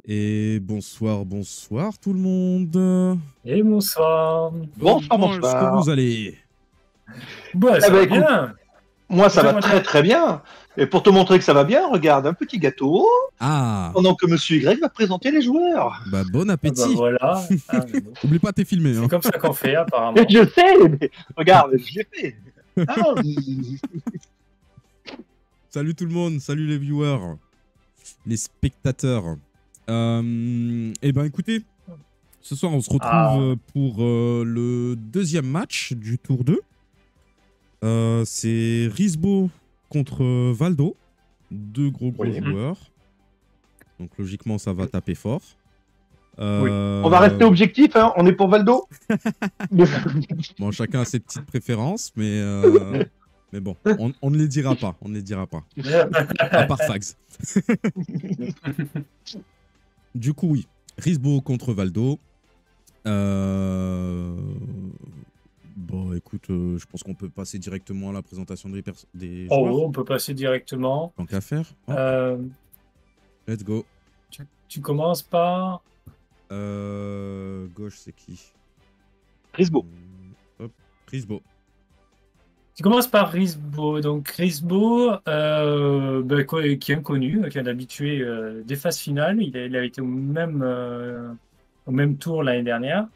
Et bonsoir, bonsoir tout le monde. Et bonsoir. Bonsoir, Comment est-ce que bonsoir. vous allez? Bah, ça bah, va écoute, bien. Moi, ça va Bonjour, très madame. très bien. Et pour te montrer que ça va bien, regarde, un petit gâteau, Ah, pendant que Monsieur Y va présenter les joueurs. bah bon Ah bah appétit. voilà. Ah, mais bon. Oublie pas, t'es filmé. C'est Hein. comme ça qu'on fait, apparemment. Je sais, mais regarde, je l'ai fait. Ah, Salut tout le monde, salut les viewers, les spectateurs. Eh ben écoutez, ce soir on se retrouve pour le deuxième match du tour 2. C'est Risbo contre Valdo, deux gros Oui. joueurs. Donc logiquement ça va taper fort. On va rester objectif, hein. On est pour Valdo. Bon, chacun a ses petites préférences, mais bon, on ne les dira pas, on ne les dira pas. À part Fags. Du coup, oui, Risbo contre Valdo. Bon, écoute, je pense qu'on peut passer directement à la présentation des joueurs. Oh, on peut passer directement. Tant qu'à faire. Oh, let's go. Tu commences par... Gauche, c'est qui? Risbo. Hop, Risbo. Tu commences par Risbo. Donc Risbo, qui est inconnu, qui est habitué des phases finales. Il a été au même tour l'année dernière.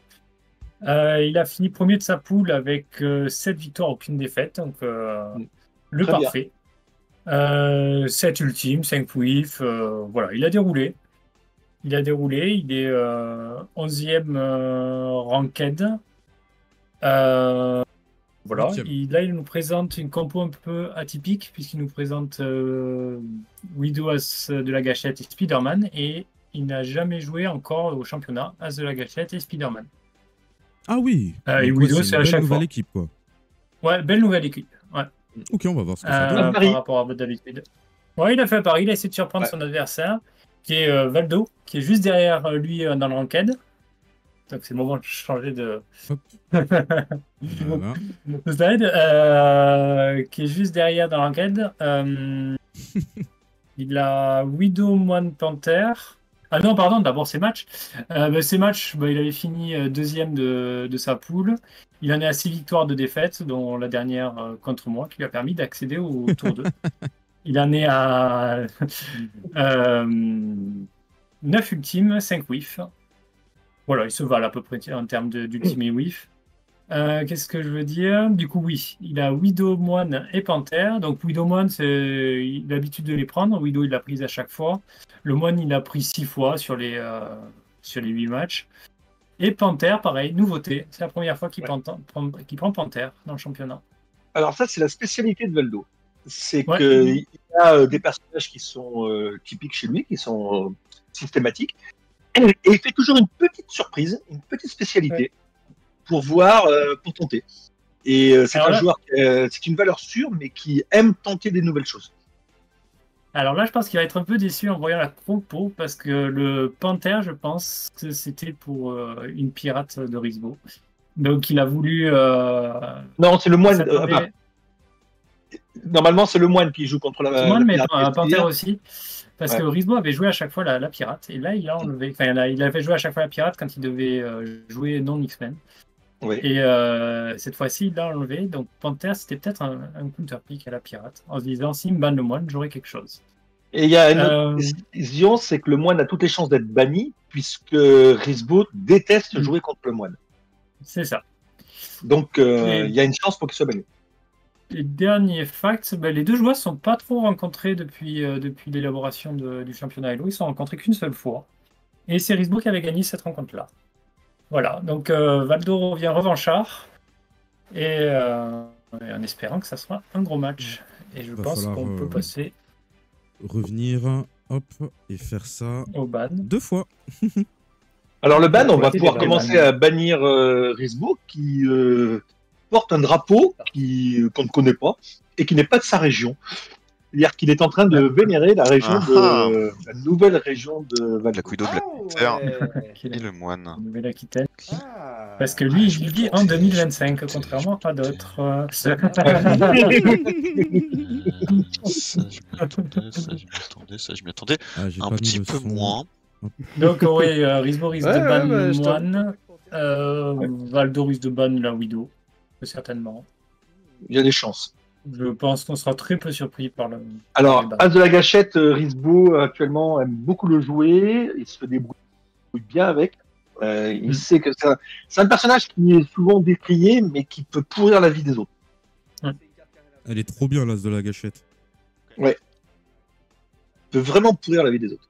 Il a fini premier de sa poule avec 7 victoires, aucune défaite. Donc le Très parfait. 7 ultimes, 5 whiffs. Voilà, il a déroulé. Il est 11e ranked. Voilà. 8e. Là, il nous présente une compo un peu atypique, puisqu'il nous présente Widow As de la Gâchette et Spider-Man. Et il n'a jamais joué encore au championnat As de la Gâchette et Spider-Man. Ah oui. Et Donc, Widow, c'est à chaque fois. Nouvelle équipe, quoi. Ouais, belle nouvelle équipe. Ouais. Ok, on va voir ce que ça donne. Par rapport à votre d'habitude. Ouais, il a fait un pari, il a essayé de surprendre son adversaire, qui est Valdo, qui est juste derrière lui dans le ranked. Donc c'est le moment de changer de Voilà. slide. Qui est juste derrière dans le ranked. Il a Widow, Moine, Panther. Ah non, pardon, d'abord ses matchs. Ses matchs, il avait fini deuxième de sa poule. Il en est à 6 victoires de défaite, dont la dernière contre moi, qui lui a permis d'accéder au tour 2. Il en est à 9 ultimes, 5 whiffs. Voilà, il se valent à peu près en termes d'ultime et whiff. Qu'est-ce que je veux dire? Du coup, oui, il a Widow, Moine et Panther. Donc, Widow, Moine, il a l'habitude de les prendre. Widow, il l'a prise à chaque fois. Le Moine, il l'a pris 6 fois sur les 8 matchs. Et Panther, pareil, nouveauté. C'est la première fois qu'il prend Panther dans le championnat. Alors ça, c'est la spécialité de Valdo. C'est Ouais. qu'il y a des personnages qui sont typiques chez lui, qui sont systématiques. Et il fait toujours une petite surprise, une petite spécialité pour voir, pour tenter. Et c'est un joueur, c'est une valeur sûre, mais qui aime tenter des nouvelles choses. Alors là, je pense qu'il va être un peu déçu en voyant la compo, parce que le Panther, je pense que c'était pour une pirate de Risbo. Donc il a voulu... Non, c'est le moine. Normalement, c'est le moine qui joue contre la moine, mais pirate. Panther aussi. Parce que Risbo avait joué à chaque fois la pirate, et là, il a enlevé... Enfin, il avait joué à chaque fois la pirate quand il devait jouer non X-Men. Oui. Et cette fois-ci, il l'a enlevé. Donc Panther, c'était peut-être un counter-pick à la pirate, en se disant, s'il me banne le moine, j'aurai quelque chose. Et il y a une autre décision, c'est que le moine a toutes les chances d'être banni, puisque Risbo déteste jouer contre le moine. C'est ça. Donc, il y a une chance pour qu'il soit banni. Les derniers facts, les deux joueurs ne sont pas trop rencontrés depuis l'élaboration du championnat Halo. Ils ne se sont rencontrés qu'une seule fois. Et c'est Risbo qui avait gagné cette rencontre-là. Voilà, donc Valdo revient revanchard. Et en espérant que ça sera un gros match. Et je pense qu'on peut passer... Revenir, hop, et faire ça au ban. 2 fois. Alors le ban, on va pouvoir commencer à bannir Risbo, qui porte un drapeau qu'on ne connaît pas et qui n'est pas de sa région. C'est-à-dire qu'il est en train de vénérer la région la nouvelle région de Valdo. La Cuido de la et le moine. Nouvelle-Aquitaine. Parce que lui, il vit en 2025, contrairement à d'autres. Ça, je m'y attendais. Un petit peu moins. Donc, oui, Risbo risque de ban ouais, Moine. Valdo risque de ban la Widow, certainement. Il y a des chances. Je pense qu'on sera très peu surpris par le. Alors, par les bans. As de la gâchette, Risbo actuellement aime beaucoup le jouer. Il se débrouille bien avec. Il sait que c'est un personnage qui est souvent décrié, mais qui peut pourrir la vie des autres. Elle est trop bien, l'as de la gâchette. Ouais. Il peut vraiment pourrir la vie des autres.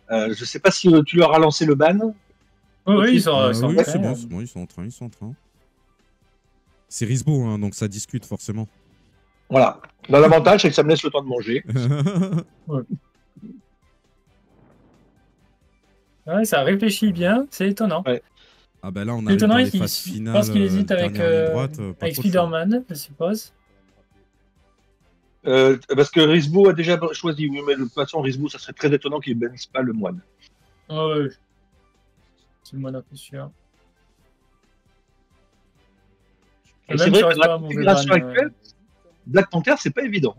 Je sais pas si tu leur as lancé le ban. Oui, ils sont oui, prêts, c'est bon, ils sont en train, C'est Risbo, hein, donc ça discute forcément. Voilà. Dans l'avantage, c'est que ça me laisse le temps de manger. Ouais, ça réfléchit bien, c'est étonnant. Ouais. Ah bah là, on C'est arrive dans étonnant les qu'il phases finales. pense qu'il hésite avec, dernière ligne droite, pas avec trop de choix. Spider-Man, je suppose. Parce que Risbo a déjà choisi. Oui, mais de toute façon, Risbo, ça serait très étonnant qu'il ne bannisse pas le moine. Ouais. C'est le moine un peu sûr. Et c'est vrai que dans la configuration actuelle, Black Panther, c'est pas évident.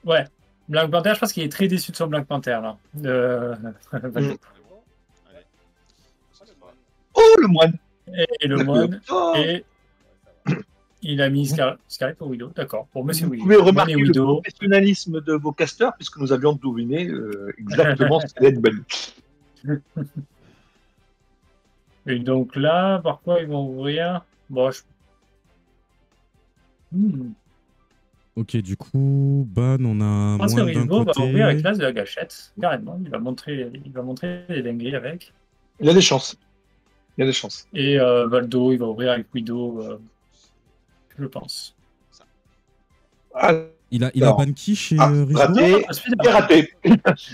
Ouais. Black Panther, je pense qu'il est très déçu de son Black Panther, là. Oh, le moine! Et le moine. Oh. Et il a mis Scarlet pour Widow. D'accord. Pour Monsieur Vous Widow. pouvez remarquer le Widow. professionnalisme de vos casteurs, puisque nous avions deviné exactement ce qui allait être banni. Et donc là, par quoi ils vont ouvrir? Bon, Ok, du coup, ban, on a je pense que moins d'un Risbo va côté. ouvrir avec l'as de la gâchette. Carrément. Il va montrer les dingueries avec. Il y a des chances. Il y a des chances. Et Valdo, il va ouvrir avec Widow, je pense. Ah, Il a alors. ban qui chez Risbo? Raté. Il est raté.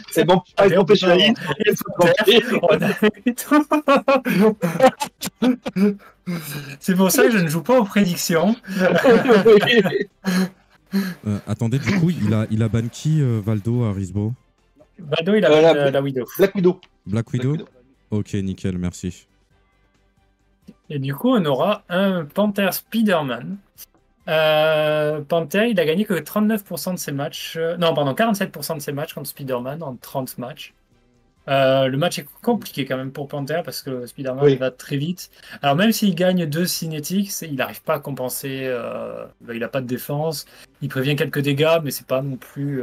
C'est bon, pas Allez, être on peut professionnaliste. C'est pour ça que je ne joue pas aux prédictions. Attendez, du coup, il a ban qui, Valdo, à Risbo? Valdo, il a la Widow. Black Widow. Black Widow. Ok, nickel, merci. Et du coup, on aura un Panther Spider-Man. Panther, il a gagné que 39% de ses matchs. Non, pardon, 47% de ses matchs contre Spider-Man en 30 matchs. Le match est compliqué quand même pour Panther parce que Spider-Man va très vite. Alors même s'il gagne 2 cinétiques, il n'arrive pas à compenser. Il n'a pas de défense. Il prévient quelques dégâts, mais c'est pas non plus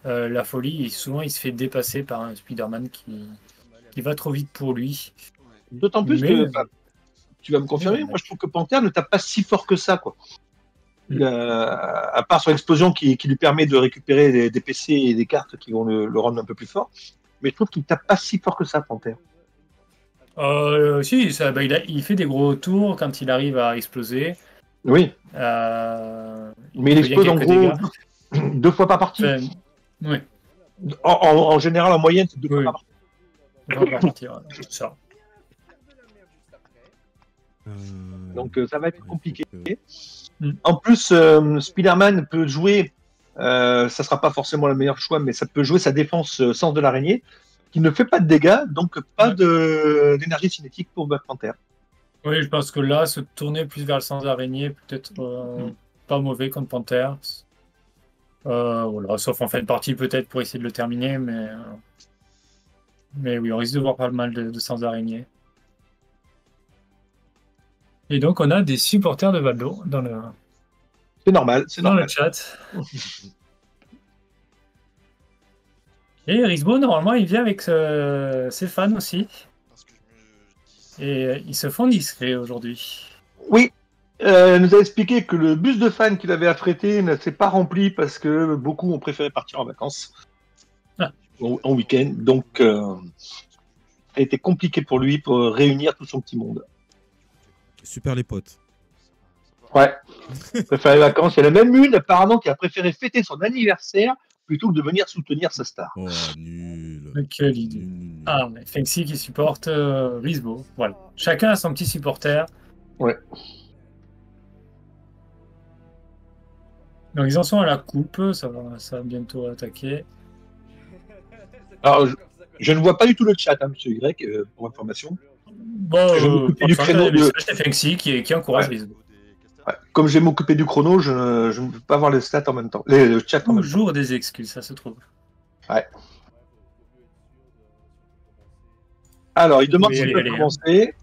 la folie. Et souvent, il se fait dépasser par un Spider-Man qui va trop vite pour lui. D'autant plus que tu vas me confirmer, moi je trouve que Panther ne tape pas si fort que ça, quoi. À part son explosion qui lui permet de récupérer des PC et des cartes qui vont le rendre un peu plus fort. Mais je trouve qu'il tape pas si fort que ça, Panther. Si, il fait des gros tours quand il arrive à exploser. Oui. Mais il explose en gros 2 fois par partie. Oui. En général, en moyenne, c'est 2 fois par partie. 2 fois par partie, c'est ça. Donc ça va être compliqué. En plus, Spider-Man peut jouer, ça sera pas forcément le meilleur choix, mais ça peut jouer sa défense sens de l'araignée, qui ne fait pas de dégâts, donc pas d'énergie cinétique pour Black Panther. Oui, je pense que là, se tourner plus vers le sens d'araignée, peut-être pas mauvais contre Panther. Voilà, sauf en fin de partie peut-être pour essayer de le terminer, mais oui, on risque de voir pas mal de sens d'araignée. Et donc, on a des supporters de Valdo dans le. C'est normal, c'est dans normal. le chat. Et Risbo, normalement, il vient avec ses fans aussi. Et ils se font discrets aujourd'hui. Oui, nous a expliqué que le bus de fans qu'il avait affrété ne s'est pas rempli parce que beaucoup ont préféré partir en vacances en week-end. Donc, ça a été compliqué pour lui pour réunir tout son petit monde. Super les potes. Ouais, préféré les vacances. Il y en a même une apparemment qui a préféré fêter son anniversaire plutôt que de venir soutenir sa star. Oh, nul. Quelle idée. Ah, mais Fenxy qui supporte Risbo. Voilà. Chacun a son petit supporter. Ouais. Donc ils en sont à la coupe, ça va bientôt attaquer. Alors, je ne vois pas du tout le chat, hein, monsieur Y, pour information. Bon, du créneau de Fenxy qui encourage Risbo. Ouais. Comme je vais m'occuper du chrono, je ne peux pas voir les stats en même temps. Le chat en même temps. Toujours des excuses, ça se trouve. Ouais. Alors, ils demandent Oui, s'ils allez, peuvent allez, hein. commencer.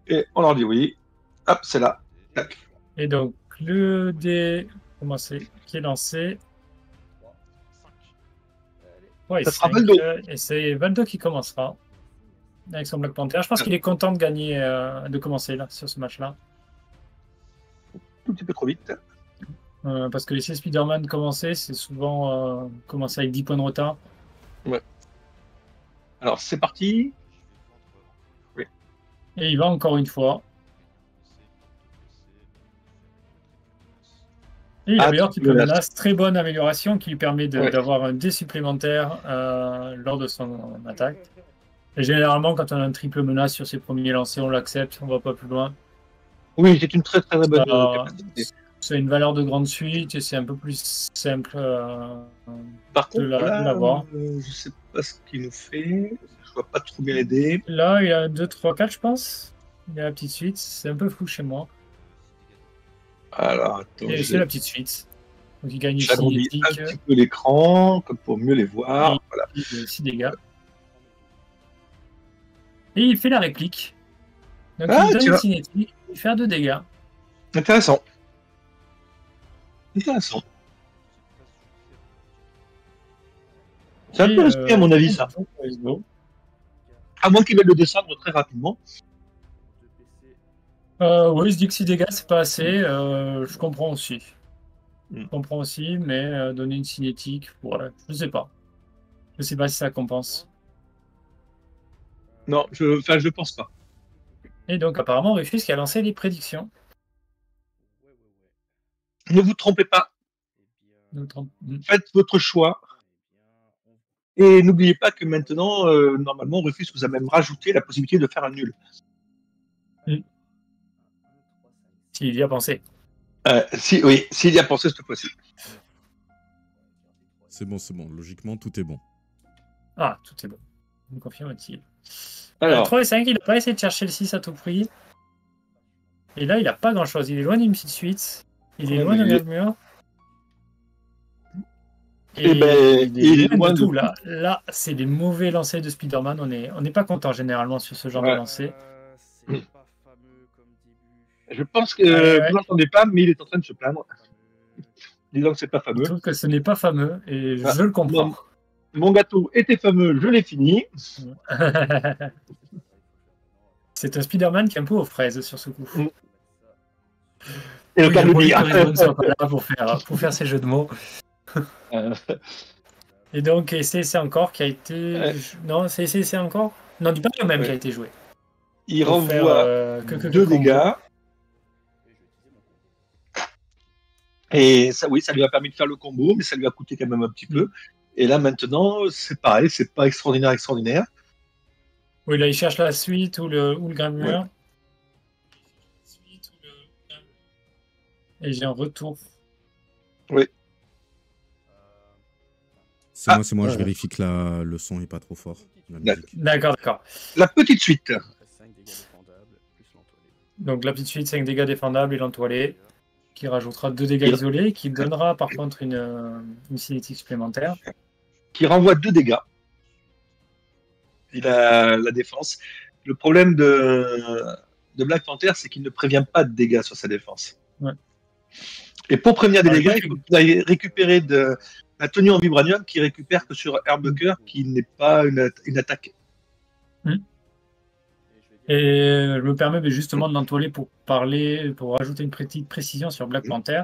Et on leur dit oui. Hop, c'est là. Tac. Et donc, le dé qui est lancé. Ouais, Ça sera 5, Valdo. et c'est Valdo qui commencera avec son Black Panther. Je pense qu'il est content de gagner, de commencer là, sur ce match-là. Tout petit peu trop vite. Parce que laisser Spider-Man commencer, c'est souvent commencer avec 10 points de retard. Ouais. Alors, c'est parti. Oui. Et il va encore une fois. Et il améliore triple menace. Très bonne amélioration qui lui permet d'avoir un dé supplémentaire lors de son attaque. Et généralement, quand on a un triple menace sur ses premiers lancers, on l'accepte, on va pas plus loin. Oui, c'est une très très bonne capacité. C'est une valeur de grande suite et c'est un peu plus simple Par contre, de là, l'avoir. je sais pas ce qu'il nous fait. Je vois pas trop bien les dés. Là, il y a 2, 3, 4, je pense. Il y a la petite suite. C'est un peu flou chez moi. Alors, attends. Et c'est la petite suite. Donc il gagne une J'agrandis cinétique. un petit peu l'écran comme pour mieux les voir. Voilà. 6 dégâts. Et il fait la réplique. Donc il donne une cinétique. Il fait 2 dégâts. Intéressant. Intéressant. C'est un peu risqué à mon avis, ça. À moins qu'ils veulent le descendre très rapidement. Oui, il se dit que 6 dégâts, c'est pas assez. Je comprends aussi. Je comprends aussi, mais donner une cinétique, ouais, je sais pas. Je sais pas si ça compense. Non, je pense pas. Et donc, apparemment, Rufus qui a lancé les prédictions. Ne vous trompez pas. Faites votre choix. Et n'oubliez pas que maintenant, normalement, Rufus vous a même rajouté la possibilité de faire un nul. S'il y a pensé. Oui, s'il y a pensé cette fois-ci. C'est bon, c'est bon. Logiquement, tout est bon. Ah, tout est bon. Me confirme-t-il. Alors, 3 et 5, il n'a pas essayé de chercher le 6 à tout prix. Et là, il n'a pas grand-chose. Il est loin d'une petite suite. Il est loin d'un mur. Et il est loin de tout. Là c'est des mauvais lancers de Spider-Man. On n'est pas content généralement sur ce genre de lancer. Je pense que vous n'entendez pas, mais il est en train de se plaindre. Disons que c'est pas fameux. Je trouve que ce n'est pas fameux et je le comprends. Mon gâteau était fameux, je l'ai fini. C'est un Spider-Man qui est un peu aux fraises sur ce coup. Et le cas de dire. Là pour faire ses jeux de mots. Et donc, c'est encore qui a été. Non, c'est encore. Non, du pas le même qui a été joué. Il renvoie 2 dégâts. Et ça, oui, ça lui a permis de faire le combo, mais ça lui a coûté quand même un petit peu. Et là, maintenant, c'est pareil, c'est pas extraordinaire. Oui, là, il cherche la suite ou le Grimeur. Et j'ai un retour. Oui. C'est moi, je vérifie que le son n'est pas trop fort. D'accord. La petite suite. Donc, la petite suite, 5 dégâts défendables et l'entoilé, qui rajoutera 2 dégâts isolés, qui donnera par contre une cinétique supplémentaire. Qui renvoie 2 dégâts. Il a la défense. Le problème de Black Panther, c'est qu'il ne prévient pas de dégâts sur sa défense. Ouais. Et pour prévenir des dégâts, il faut qu'il aille récupérer de la tenue en vibranium qui récupère que sur Airbucker, qui n'est pas une attaque. Et je me permets justement de l'entoiler pour rajouter une petite précision sur Black Panther.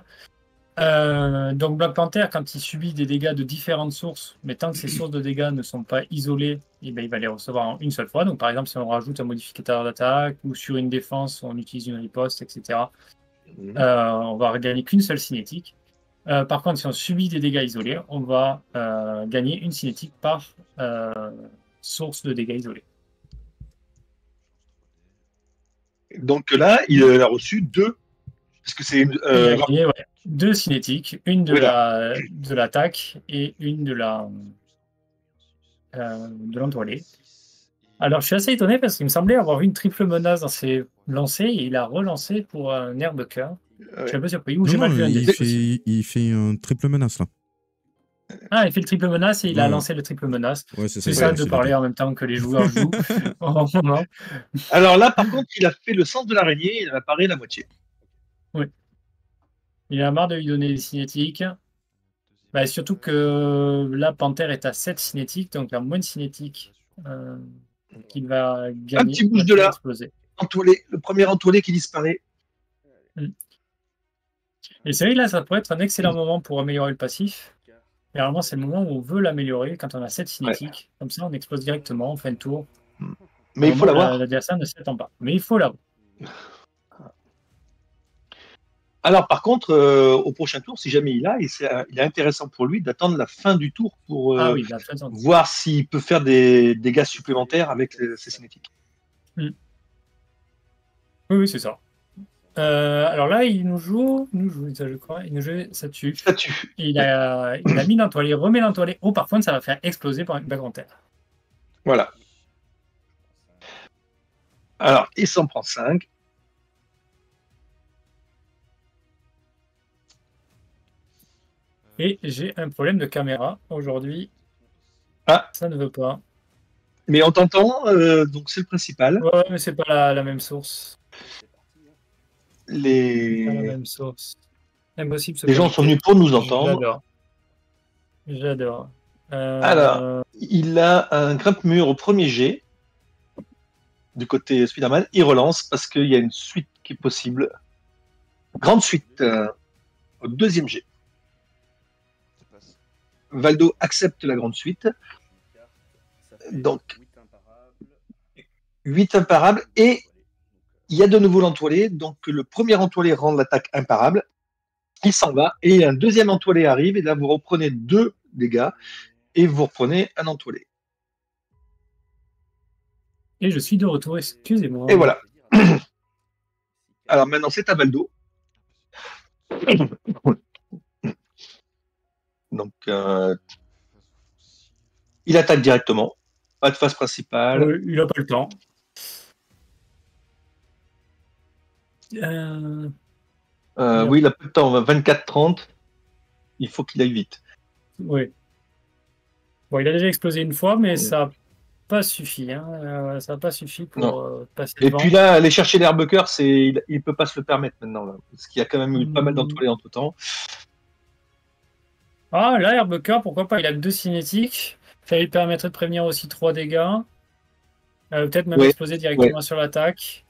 Donc Black Panther, quand il subit des dégâts de différentes sources, mais tant que ces sources de dégâts ne sont pas isolées, il va les recevoir en une seule fois. Donc par exemple, si on rajoute un modificateur d'attaque ou sur une défense, on utilise une riposte, etc., on va gagner qu'une seule cinétique. Par contre, si on subit des dégâts isolés, on va gagner une cinétique par source de dégâts isolés. Donc là, il a reçu 2. Parce que c'est il a gagné 2 cinétiques, une de l'attaque et une de l'entoilé. Alors, je suis assez étonné parce qu'il me semblait avoir vu une triple menace dans ses lancers et il a relancé pour un Airbucker. Je suis un peu surpris. Ou j'ai mal vu un dé. Il fait un triple menace là. Ah, il fait le triple menace et il a Ouais. lancé le triple menace. Ouais, c'est C'est ça. ça il a de lancé parler les en même temps que les joueurs jouent. En ce moment. Alors là, par contre, il a fait le sens de l'araignée, il en a paré la moitié. Il a marre de lui donner des cinétiques. Bah, surtout que là, Panther est à 7 cinétiques, donc il a moins de cinétiques qu'il va Un gagner. petit bouge Il de va là, exploser. entoilé, le premier entoilé qui disparaît. Et c'est vrai que là, ça pourrait être un excellent moment pour améliorer le passif. Généralement, c'est le moment où on veut l'améliorer quand on a 7 cinétiques. Comme ça, on explose directement en fin de tour. Mais il faut l'avoir. L'adversaire ne s'attend pas. Mais il faut l'avoir. Alors par contre, au prochain tour, si jamais il est intéressant pour lui d'attendre la fin du tour pour Ah oui, la fin de tour. voir s'il peut faire des dégâts supplémentaires avec ses cinétiques. Oui, c'est ça. Alors là, il nous joue, ça, je crois, il nous joue, ça tue. Ça tue. Il a mis l'entoilé, remet l'entoilé. Oh, par contre, ça va faire exploser par une bague en terre. Voilà. Alors, il s'en prend 5. Et j'ai un problème de caméra aujourd'hui. Ah. Ça ne veut pas. Mais on t'entend, donc c'est le principal. Ouais, mais c'est pas la même source. Pas la Les même source. Impossible. gens sont venus pour nous entendre. J'adore. Alors, il a un grimpe-mur au premier jet du côté Spider-Man. Il relance parce qu'il y a une suite qui est possible. Grande suite au deuxième jet. Valdo accepte la grande suite. Donc, 8 imparables. Et il y a de nouveau l'entoilé. Donc, le premier entoilé rend l'attaque imparable. Il s'en va. Et un deuxième entoilé arrive. Et là, vous reprenez 2 dégâts. Et vous reprenez un entoilé. Et je suis de retour, excusez-moi. Et voilà. Alors maintenant, c'est à Valdo. Donc, il attaque directement. Pas de phase principale. Il n'a pas le temps. Oui, il a peu de temps. 24-30. Il faut qu'il aille vite. Oui. Bon, il a déjà explosé une fois, mais ça n'a pas suffi. Hein. Ça n'a pas suffi pour passer devant. Et puis là, aller chercher l'Herbecker, il ne peut pas se le permettre maintenant. Là, parce qu'il y a quand même eu pas mal d'entoilés entre-temps. Ah, là, Herbecker, pourquoi pas? Il a 2 cinétiques. Ça lui permettrait de prévenir aussi 3 dégâts. Peut-être même exploser directement sur l'attaque.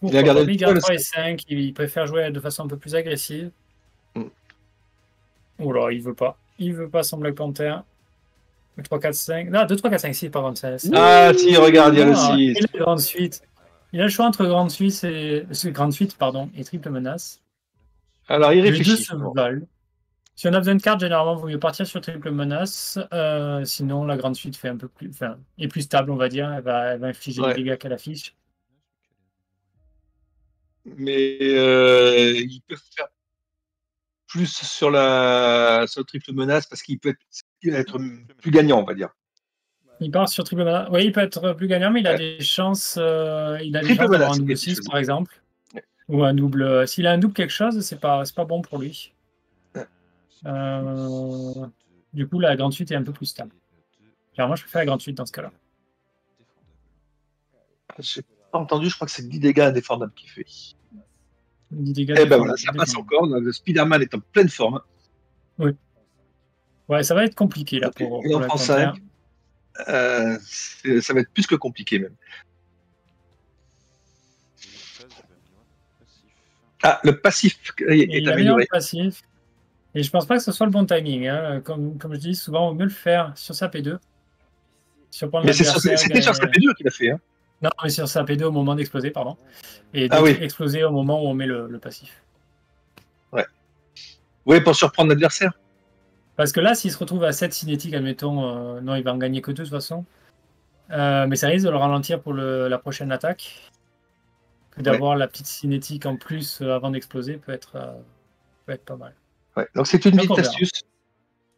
Il a gardé il garde 3 et 5. Il préfère jouer de façon un peu plus agressive. Oh là, il veut pas. Il veut pas son Black Panther. 3, 4, 5. Non, 2, 3, 4, 5, 6, par contre. Ah, si, regarde, il y a le 6. Il a grande suite. Il a le choix entre grande suite et triple menace. Alors, il réfléchit. Les deux se valent. Si on a besoin de cartes, généralement, il vaut mieux partir sur triple menace. Sinon, la grande suite fait un peu plus, est plus stable, on va dire. Elle va infliger les dégâts qu'elle affiche. Mais il peut faire plus sur le triple menace parce qu'il peut être plus gagnant, on va dire. Il part sur triple menace. Oui, il peut être plus gagnant, mais il a des chances. Il a des chances d'avoir un double 6, par exemple. Ou un double. S'il a un double quelque chose, c'est pas bon pour lui. Du coup, la grande suite est un peu plus stable. Alors, moi, je préfère la grande suite dans ce cas-là. J'ai pas entendu, je crois que c'est 10 dégâts indéfendables qu'il fait. 10 dégâts et ben voilà, ça passe encore. Le Spider-Man est en pleine forme. Oui. Ouais, ça va être compliqué là pour il en prend 5. Ça va être plus que compliqué même. Ah, le passif est amélioré. Le passif. Et je pense pas que ce soit le bon timing. Hein. Comme je dis, souvent, on veut le faire sur sa P2. Mais c'était sur sa P2 qu'il a fait. Hein. Non, mais sur sa P2 au moment d'exploser, pardon. Et exploser au moment où on met le passif. Ouais. Oui, pour surprendre l'adversaire. Parce que là, s'il se retrouve à 7 cinétiques, admettons, non, il va en gagner que 2 de toute façon. Mais ça risque de le ralentir pour la prochaine attaque. Que d'avoir la petite cinétique en plus avant d'exploser peut être pas mal. Ouais. Donc c'est une petite astuce.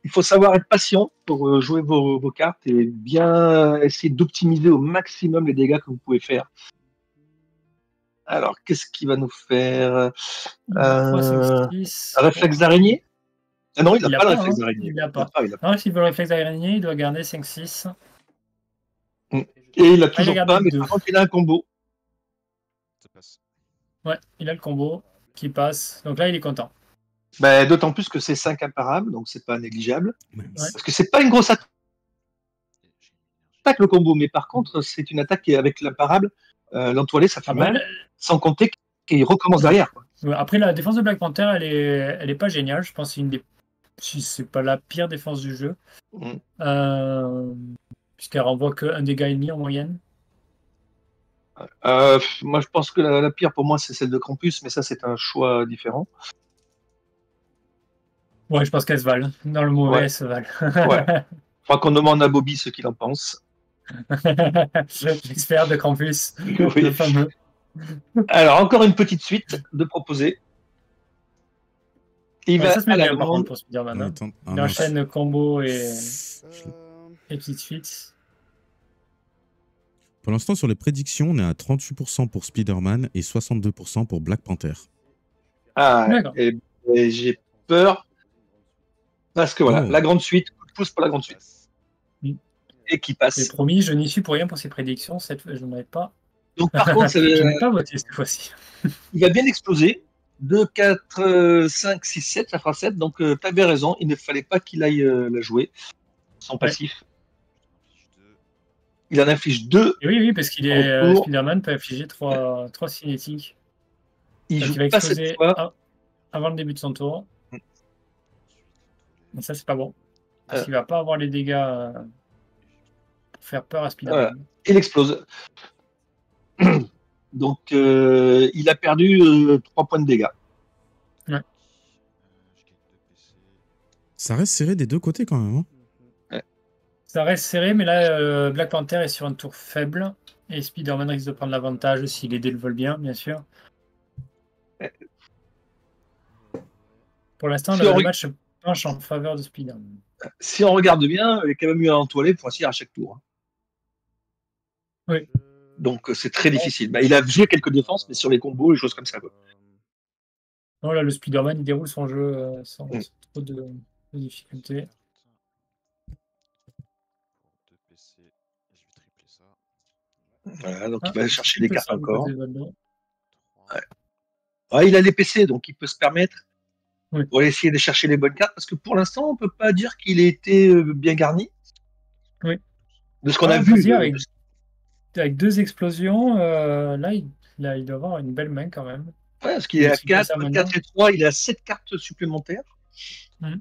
Il faut savoir être patient pour jouer vos cartes et bien essayer d'optimiser au maximum les dégâts que vous pouvez faire. Alors, qu'est-ce qu'il va nous faire réflexe d'araignée. Ah non, il Il n'a a pas le pas, réflexe hein. d'araignée. Il l'a pas. Il a pas. Non, s'il veut le réflexe d'araignée, il doit garder 5-6. Et il a Ah, il a toujours gardé pas, mais 2. par contre, il a un combo. Ça passe. Ouais, il a le combo qui passe. Donc là, il est content. Ben, d'autant plus que c'est 5 imparables, donc c'est pas négligeable. Mince. Parce que c'est pas une grosse attaque le combo, mais par contre, c'est une attaque qui est avec l'imparable. L'entoilé, ça fait Après, mal, sans compter qu'il recommence derrière. Quoi. après, la défense de Black Panther, elle est pas géniale. Je pense que c'est une des... si c'est pas la pire défense du jeu. Puisqu'elle renvoie que 1 dégât et demi en moyenne. Moi, je pense que la pire pour moi, c'est celle de Krampus, mais ça, c'est un choix différent. Ouais, je pense qu'elle se valent. Dans le mauvais, Ouais. elle se valent. Ouais. Je crois qu'on demande à Bobby ce qu'il en pense. L'expert de Krampus, Oui. le fameux. Alors, encore une petite suite de proposer. Il Ouais, va ça se met à la bien par grande. contre pour Spider-Man. Ouais, Hein. attends. Ah, Il mince. enchaîne combo et petites suites. Pour l'instant, sur les prédictions, on est à 38% pour Spider-Man et 62% pour Black Panther. Ah, D'accord. et j'ai peur. Parce que voilà, Oh. la grande suite, coup de pouce pour la grande suite. Mm. Et qui J'ai passe. promis, je n'y suis pour rien pour ces prédictions. Je n'aurais pas. Donc, par contre, Je n'ai pas voté cette fois-ci. il va bien exploser. 2, 4, 5, 6, 7, ça fera 7. Donc, tu avais raison, il ne fallait pas qu'il aille la jouer. Son passif. Il en inflige 2. Et oui, parce qu'il est En cours. Spider-Man peut infliger 3 cinétiques. Il Donc, joue il va pas cette exploser fois. avant le début de son tour. Mais ça, c'est pas bon. Parce Euh. qu'il va pas avoir les dégâts pour faire peur à Spider-Man. Voilà. Il explose. Donc, il a perdu 3 points de dégâts. Ça reste serré des deux côtés quand même. Hein. Ça reste serré, mais là, Black Panther est sur un tour faible. Et Spider-Man risque de prendre l'avantage si les dés le veulent bien, bien sûr. Pour l'instant, le match se penche en faveur de Spider-Man. Si on regarde bien, il y a quand même eu un entoilé pour essayer à chaque tour. Oui. Donc, c'est très difficile. Bah, il a joué quelques défenses, mais sur les combos et choses comme ça. Quoi. Non, là, le Spider-Man, il déroule son jeu sans trop de difficultés. Voilà, donc il va chercher des cartes encore. Ouais. Il a les PC, donc il peut se permettre Oui. pour essayer de chercher les bonnes cartes, parce que pour l'instant, on ne peut pas dire qu'il ait été bien garni. Oui. De ce qu'on a vu. Avec 2 explosions, là, il doit avoir une belle main quand même. Ouais, parce qu'il est à 4 et 3, il a 7 cartes supplémentaires. Donc,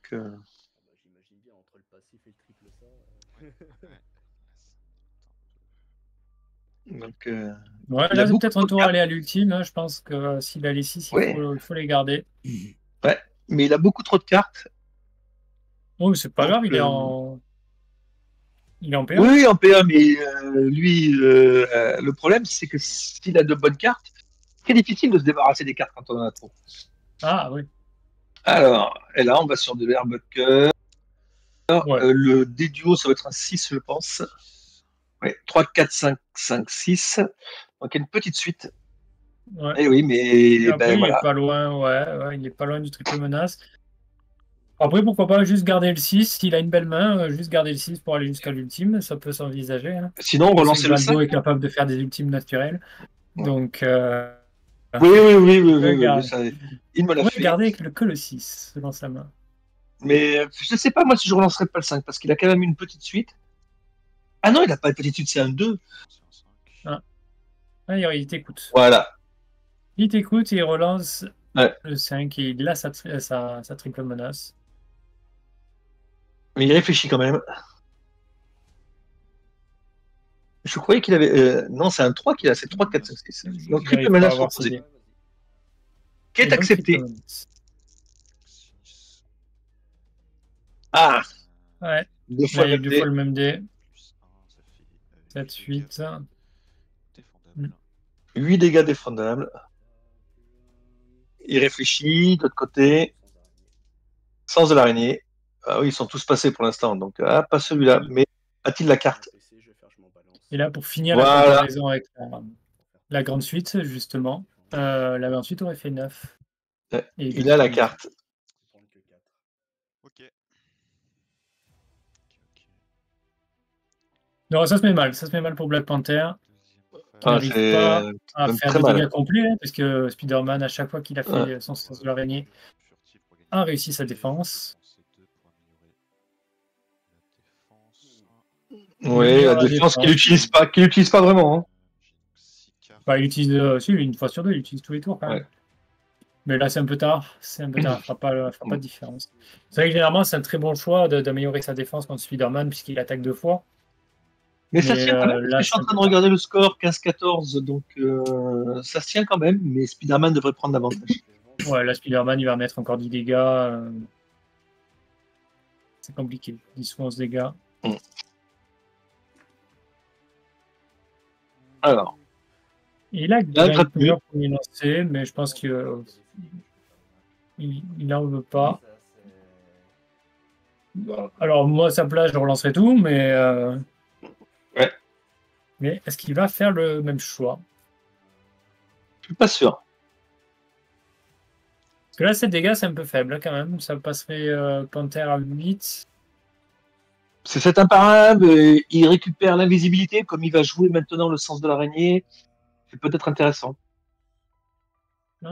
j'imagine bien entre le passif et le triple ça. donc ouais, là, c'est peut-être un tour à aller à l'ultime. Hein. Je pense que s'il a les 6, il faut les garder. Ouais, mais il a beaucoup trop de cartes. Oh, c'est pas grave, il est en PA. Oui, en PA, mais lui, le problème, c'est que s'il a de bonnes cartes, c'est très difficile de se débarrasser des cartes quand on en a trop. Ah oui. Alors, et là, on va sur de l'Airbucker. Ouais. Le D-Duo, ça va être un 6, je pense. Ouais, 3, 4, 5, 5, 6. Donc, il y a une petite suite. Ouais. Et oui, mais après, ben, voilà. est pas loin, ouais, il est pas loin du triple menace. Après, pourquoi pas juste garder le 6, s'il a une belle main, juste garder le 6 pour aller jusqu'à l'ultime, ça peut s'envisager. Hein. Sinon, relancer le 5. Valdo est capable de faire des ultimes naturels. Donc, oui, ça, il me l'a fait. garder que le 6 selon sa main. Mais je ne sais pas, moi, si je relancerais pas le 5, parce qu'il a quand même une petite suite. Ah non, il n'a pas de petite suite, c'est un 2. Ah, il t'écoute. Voilà. Il t'écoute et il relance le 5 et il a sa triple menace. Mais il réfléchit quand même. Je croyais qu'il avait. Non, c'est un 3 qu'il a, c'est 3, 4, 5, 6. Donc, triple menace proposée. Qui est accepté. Ah ouais. 2 fois le même dé. 7, 8. 8 dégâts défendables. Il réfléchit, de l'autre côté. Sens de l'araignée. Ah oui, ils sont tous passés pour l'instant, donc pas celui-là. Mais a-t-il la carte? Et là, pour finir la comparaison avec la grande suite, justement, la grande suite aurait fait 9. Et Il a la puis, carte. C'est prendre que 4. Ok. Ok. non, ça se met mal. Ça se met mal pour Black Panther, qui Ah, n'arrive c'est pas à même faire très des mal. dégâts complets, hein, parce que Spider-Man, à chaque fois qu'il a fait Ouais. son sens de l'araignée, a réussi sa défense. Oui, la défense qu'il n'utilise pas vraiment. Hein. Bah, il utilise si, une fois sur deux, il utilise tous les tours quand même. Ouais. Mais là, c'est un peu tard. C'est un peu tard. Fera pas de différence. C'est vrai que généralement, c'est un très bon choix d'améliorer sa défense contre Spider-Man, puisqu'il attaque 2 fois. Mais ça Mais, se tient quand même, parce là, que je suis en c'est un train de peu tard. regarder le score 15-14, donc ça se tient quand même, mais Spider-Man devrait prendre l'avantage. Ouais, là, Spider-Man, il va mettre encore 10 dégâts. C'est compliqué. 10 ou 11 dégâts. Alors, Et là, Là, gratte Grimper pour y lancer, mais je pense que il n'en veut pas. Alors, moi, à sa place, je relancerai tout, mais, Ouais. mais est-ce qu'il va faire le même choix? je suis pas sûr. Parce que là, 7 dégâts, c'est un peu faible, hein, quand même. Ça passerait Panther à 8. C'est cet imparable, il récupère l'invisibilité, comme il va jouer maintenant le sens de l'araignée. C'est peut-être intéressant. Ouais.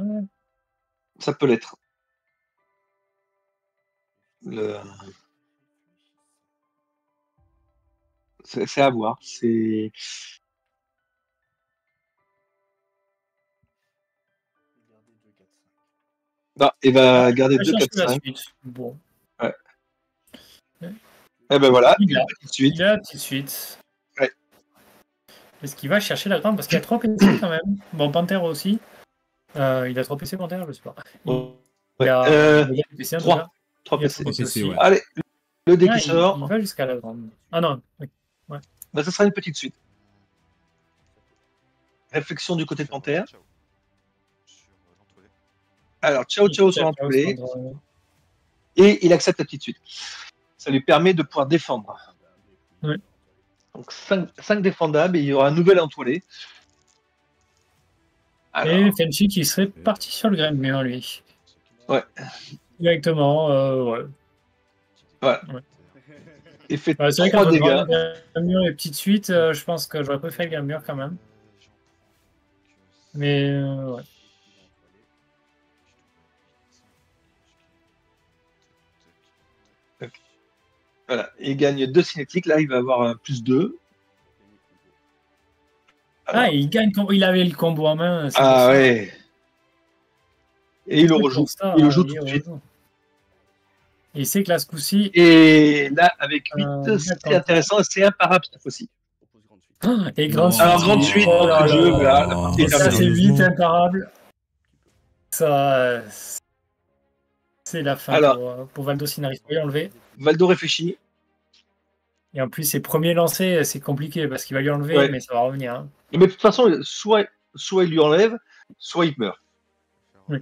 Ça peut l'être. Le... C'est à voir. C'est... Non, il va garder va 2, chercher 4, la 5. suite. Bon. Ouais. Et ben voilà, Il une a, petite suite. il a la petite suite. Ouais. Est-ce qu'il va chercher la grande? Parce qu'il y a 3 PC quand même. Bon, Panther aussi. Il a 3 PC, Panther, je sais pas. Il a des PC en tout 3. cas. 3 Il y a PC. 3 PC aussi. ouais. Allez, le dé Ah, qui sort. il va jusqu'à la grande. Ah non. Oui. Ben, ça sera une petite suite. Réflexion du côté de Panthère. Alors, ciao sur l'entouré. Et il accepte la petite suite. Ça lui permet de pouvoir défendre. Oui. Donc 5 défendables et il y aura un nouvel entouré. Alors, Et Fenchi qui serait parti sur le Gremlin, lui. Ouais. Directement, ouais. voilà. Ouais. Il fait C'est vrai 3 qu'entre dégâts. Gremlin et petite suite, je pense que j'aurais préféré Gremlin quand même. Mais ouais. Voilà, il gagne 2 cinétiques. Là, il va avoir un plus 2. Alors, Il gagne, il avait le combo en main. ah ouais. Et il le rejoue. Il le joue tout de suite. Et il sait que là, ce coup-ci. Et là, avec 8, c'est intéressant. C'est imparable cette fois-ci. Et grande Alors, suite. grande suite, Oh là le jeu, là. voilà, la partie est Et ça, c'est terminée. 8 imparables. Ça. C'est la fin Alors, pour Valdo s'il n'arrive pas à enlever. Valdo réfléchit. Et en plus, ses premiers lancers, c'est compliqué parce qu'il va lui enlever, Ouais. mais ça va revenir. Hein. Mais de toute façon, soit il lui enlève, soit il meurt. Oui.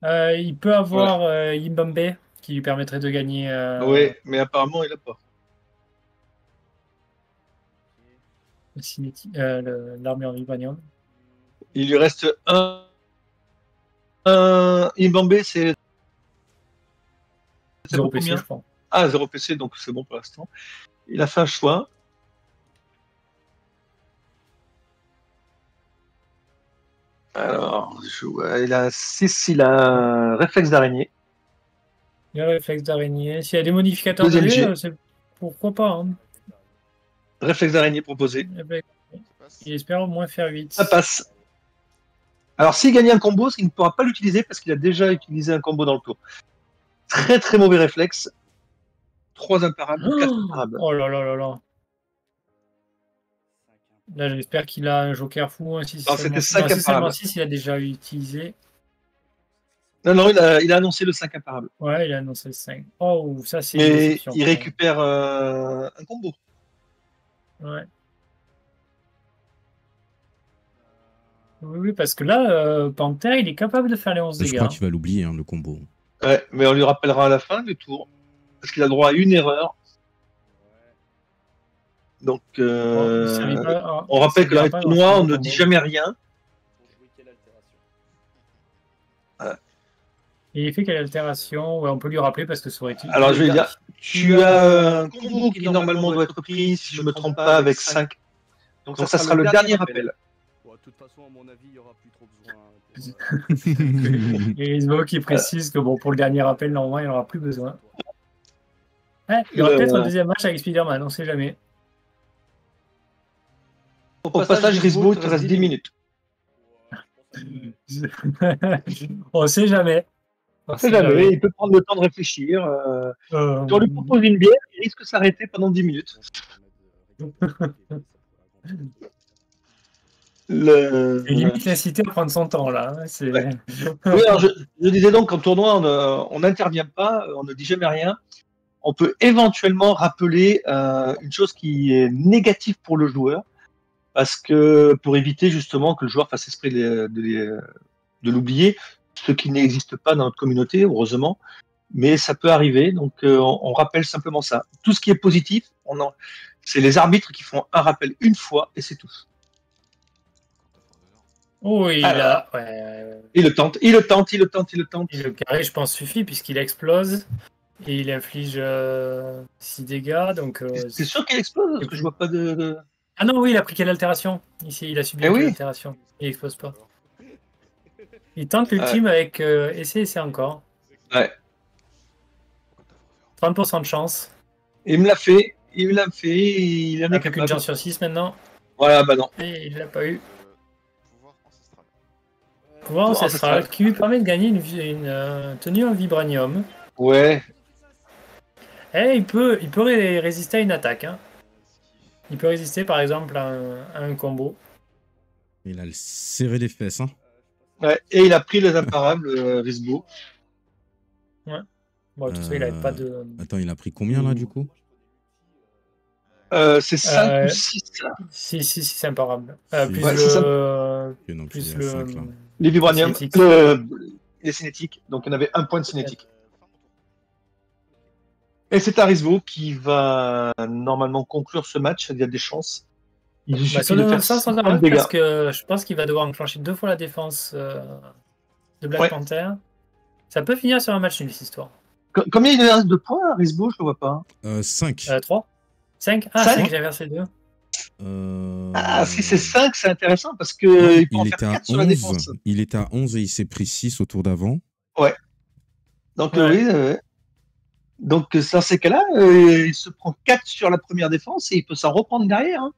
Il peut avoir Yimbambe qui lui permettrait de gagner. Oui, mais apparemment, il n'a pas. L'armure vibranium. Il lui reste un Imbambe, c'est 0 PC, je crois. Ah, 0 PC, donc c'est bon pour l'instant. Il a fait un choix. Alors, il a 6, il a un réflexe d'araignée. Il y a le réflexe d'araignée. S'il y a des modificateurs Deuxième de jet. dés, c'est pourquoi pas. Hein. Réflexe d'araignée proposé. Il espère au moins faire 8. Ça passe. Alors, s'il gagne un combo, il ne pourra pas l'utiliser parce qu'il a déjà utilisé un combo dans le tour. Très très mauvais réflexe. 3 imparables, 4 imparables. Oh là là là là. Là, j'espère qu'il a un joker fou. Hein, si non, c'était 5 imparables. 6, il a déjà utilisé. Non, il a annoncé le 5 imparable. Ouais, il a annoncé le 5. Oh, ça, c'est une une Mais déception. il récupère un combo. Ouais. Oui, parce que là, Panther, il est capable de faire les 11 dégâts. Je crois qu'il va l'oublier, hein, le combo. Ouais, mais on lui rappellera à la fin du tour. Parce qu'il a droit à une erreur. Donc, on rappelle que dans les tournois, on ne dit jamais rien. Et il fait quelle altération? Ouais, on peut lui rappeler parce que ça aurait été. Alors, je vais dire, tu as un combo qui normalement doit être pris, si je ne me trompe pas, avec 5. Donc, ça sera le dernier rappel. Bon, de toute façon, à mon avis, il n'y aura plus trop besoin. Et Ismo qui précise que bon, pour le dernier rappel, normalement, il n'en aura plus besoin. Ouais, il y aura peut-être un deuxième match avec Spider-Man, on ne sait jamais. Au passage, Risbo, il te reste 10 minutes. On ne sait jamais. On sait jamais, il peut prendre le temps de réfléchir. Si on lui propose une bière, il risque de s'arrêter pendant 10 minutes. C'est limite l'inciter à prendre son temps, là. Ouais. Oui, alors je disais donc qu'en tournoi, on n'intervient pas, on ne dit jamais rien. On peut éventuellement rappeler une chose qui est négative pour le joueur, parce que pour éviter justement que le joueur fasse esprit de l'oublier, ce qui n'existe pas dans notre communauté, heureusement, mais ça peut arriver, donc on rappelle simplement ça. Tout ce qui est positif, c'est les arbitres qui font un rappel une fois et c'est tout. Oui, là, il le tente. Et le carré, je pense, suffit puisqu'il explose et il inflige 6 dégâts. Donc, c'est sûr qu'il explose parce que je vois pas de... Ah non, oui, il a pris quelle altération? Ici, il a subi quelle altération? Il explose pas. Il tente l'ultime avec essai encore. Ouais. 30% de chance. Il me l'a fait. Il en a plus qu'une chance sur 6 maintenant. Voilà, bah non. Et il l'a pas eu. Pouvoir ancestral qui lui permet de gagner une tenue en vibranium. Ouais. Et il peut résister à une attaque. Hein. Il peut résister par exemple à un combo. Il a serré les fesses. Hein. Ouais, et il a pris les imparables, Risbo. Ouais. Bon, tout ça, il n'avait pas de. Attends, il a pris combien là du coup? C'est 5 ou 6. 6 imparables. Plus ouais, le. Non, plus le. 5, les vibranium. Les cinétiques. Donc il y en avait un point de cinétique. Et c'est Arisbo qui va normalement conclure ce match. Il y a des chances. Il suffit de faire 6 points de dégâts. Parce que je pense qu'il va devoir enclencher 2 fois la défense de Black Panther. Ça peut finir sur un match nul, cette histoire. Combien il reste de points, Arisbo? Je ne le vois pas. 5. 3 5 Ah, 5, j'ai versé 2. Ah, si c'est 5, c'est intéressant parce que il peut en faire 4 sur la défense. Il était à 11 et il s'est pris 6 au tour d'avant. Ouais. Donc, oui. Donc, dans ces cas-là, il se prend 4 sur la première défense et il peut s'en reprendre derrière. Hein.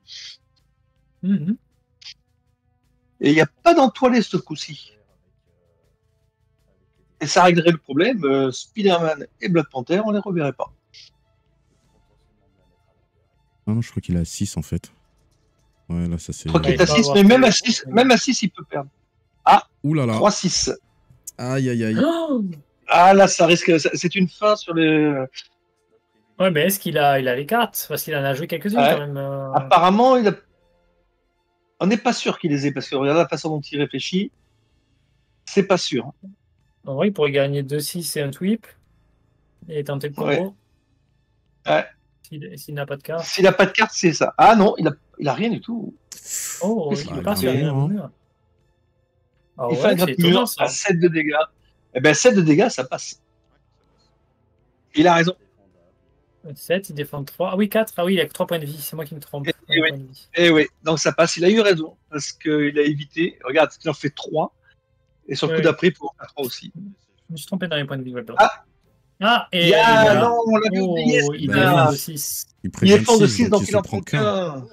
Et il n'y a pas d'entoilé ce coup-ci. Et ça réglerait le problème. Spider-Man et Black Panther, on ne les reverrait pas. Non, je crois qu'il est à 6 en fait. Ouais, là, ça c'est. Je crois qu'il est à 6, mais même à 6, il peut perdre. Ah, oulala. 3-6. Aïe, aïe, aïe. Ah, là, ça risque. C'est une fin sur les. Ouais, mais est-ce qu'il a les cartes? Parce qu'il en a joué quelques-unes quand même. Apparemment, on n'est pas sûr qu'il les ait, parce que regarde la façon dont il réfléchit. C'est pas sûr. En vrai, il pourrait gagner 2-6 et un tweep. Et tenter le combo. Ouais. S'il n'a pas de carte. S'il n'a pas de carte, c'est ça. Ah non, il a rien du tout. Oh, il part sur rien. Il fait un grappe-mur à 7 de dégâts. Eh bien, 7 de dégâts, ça passe. Il a raison. 7, il défend 3. Ah oui, 4. Ah oui, il a que 3 points de vie. C'est moi qui me trompe. Et oui, donc ça passe. Il a eu raison. Parce qu'il a évité. Regarde, il en fait 3. Et sur le coup d'après, il peut en faire 3 aussi. Je me suis trompé dans les points de vie. Et non, on l'a oublié. Il défend de 6. Il défend de 6, donc il en prend qu'un.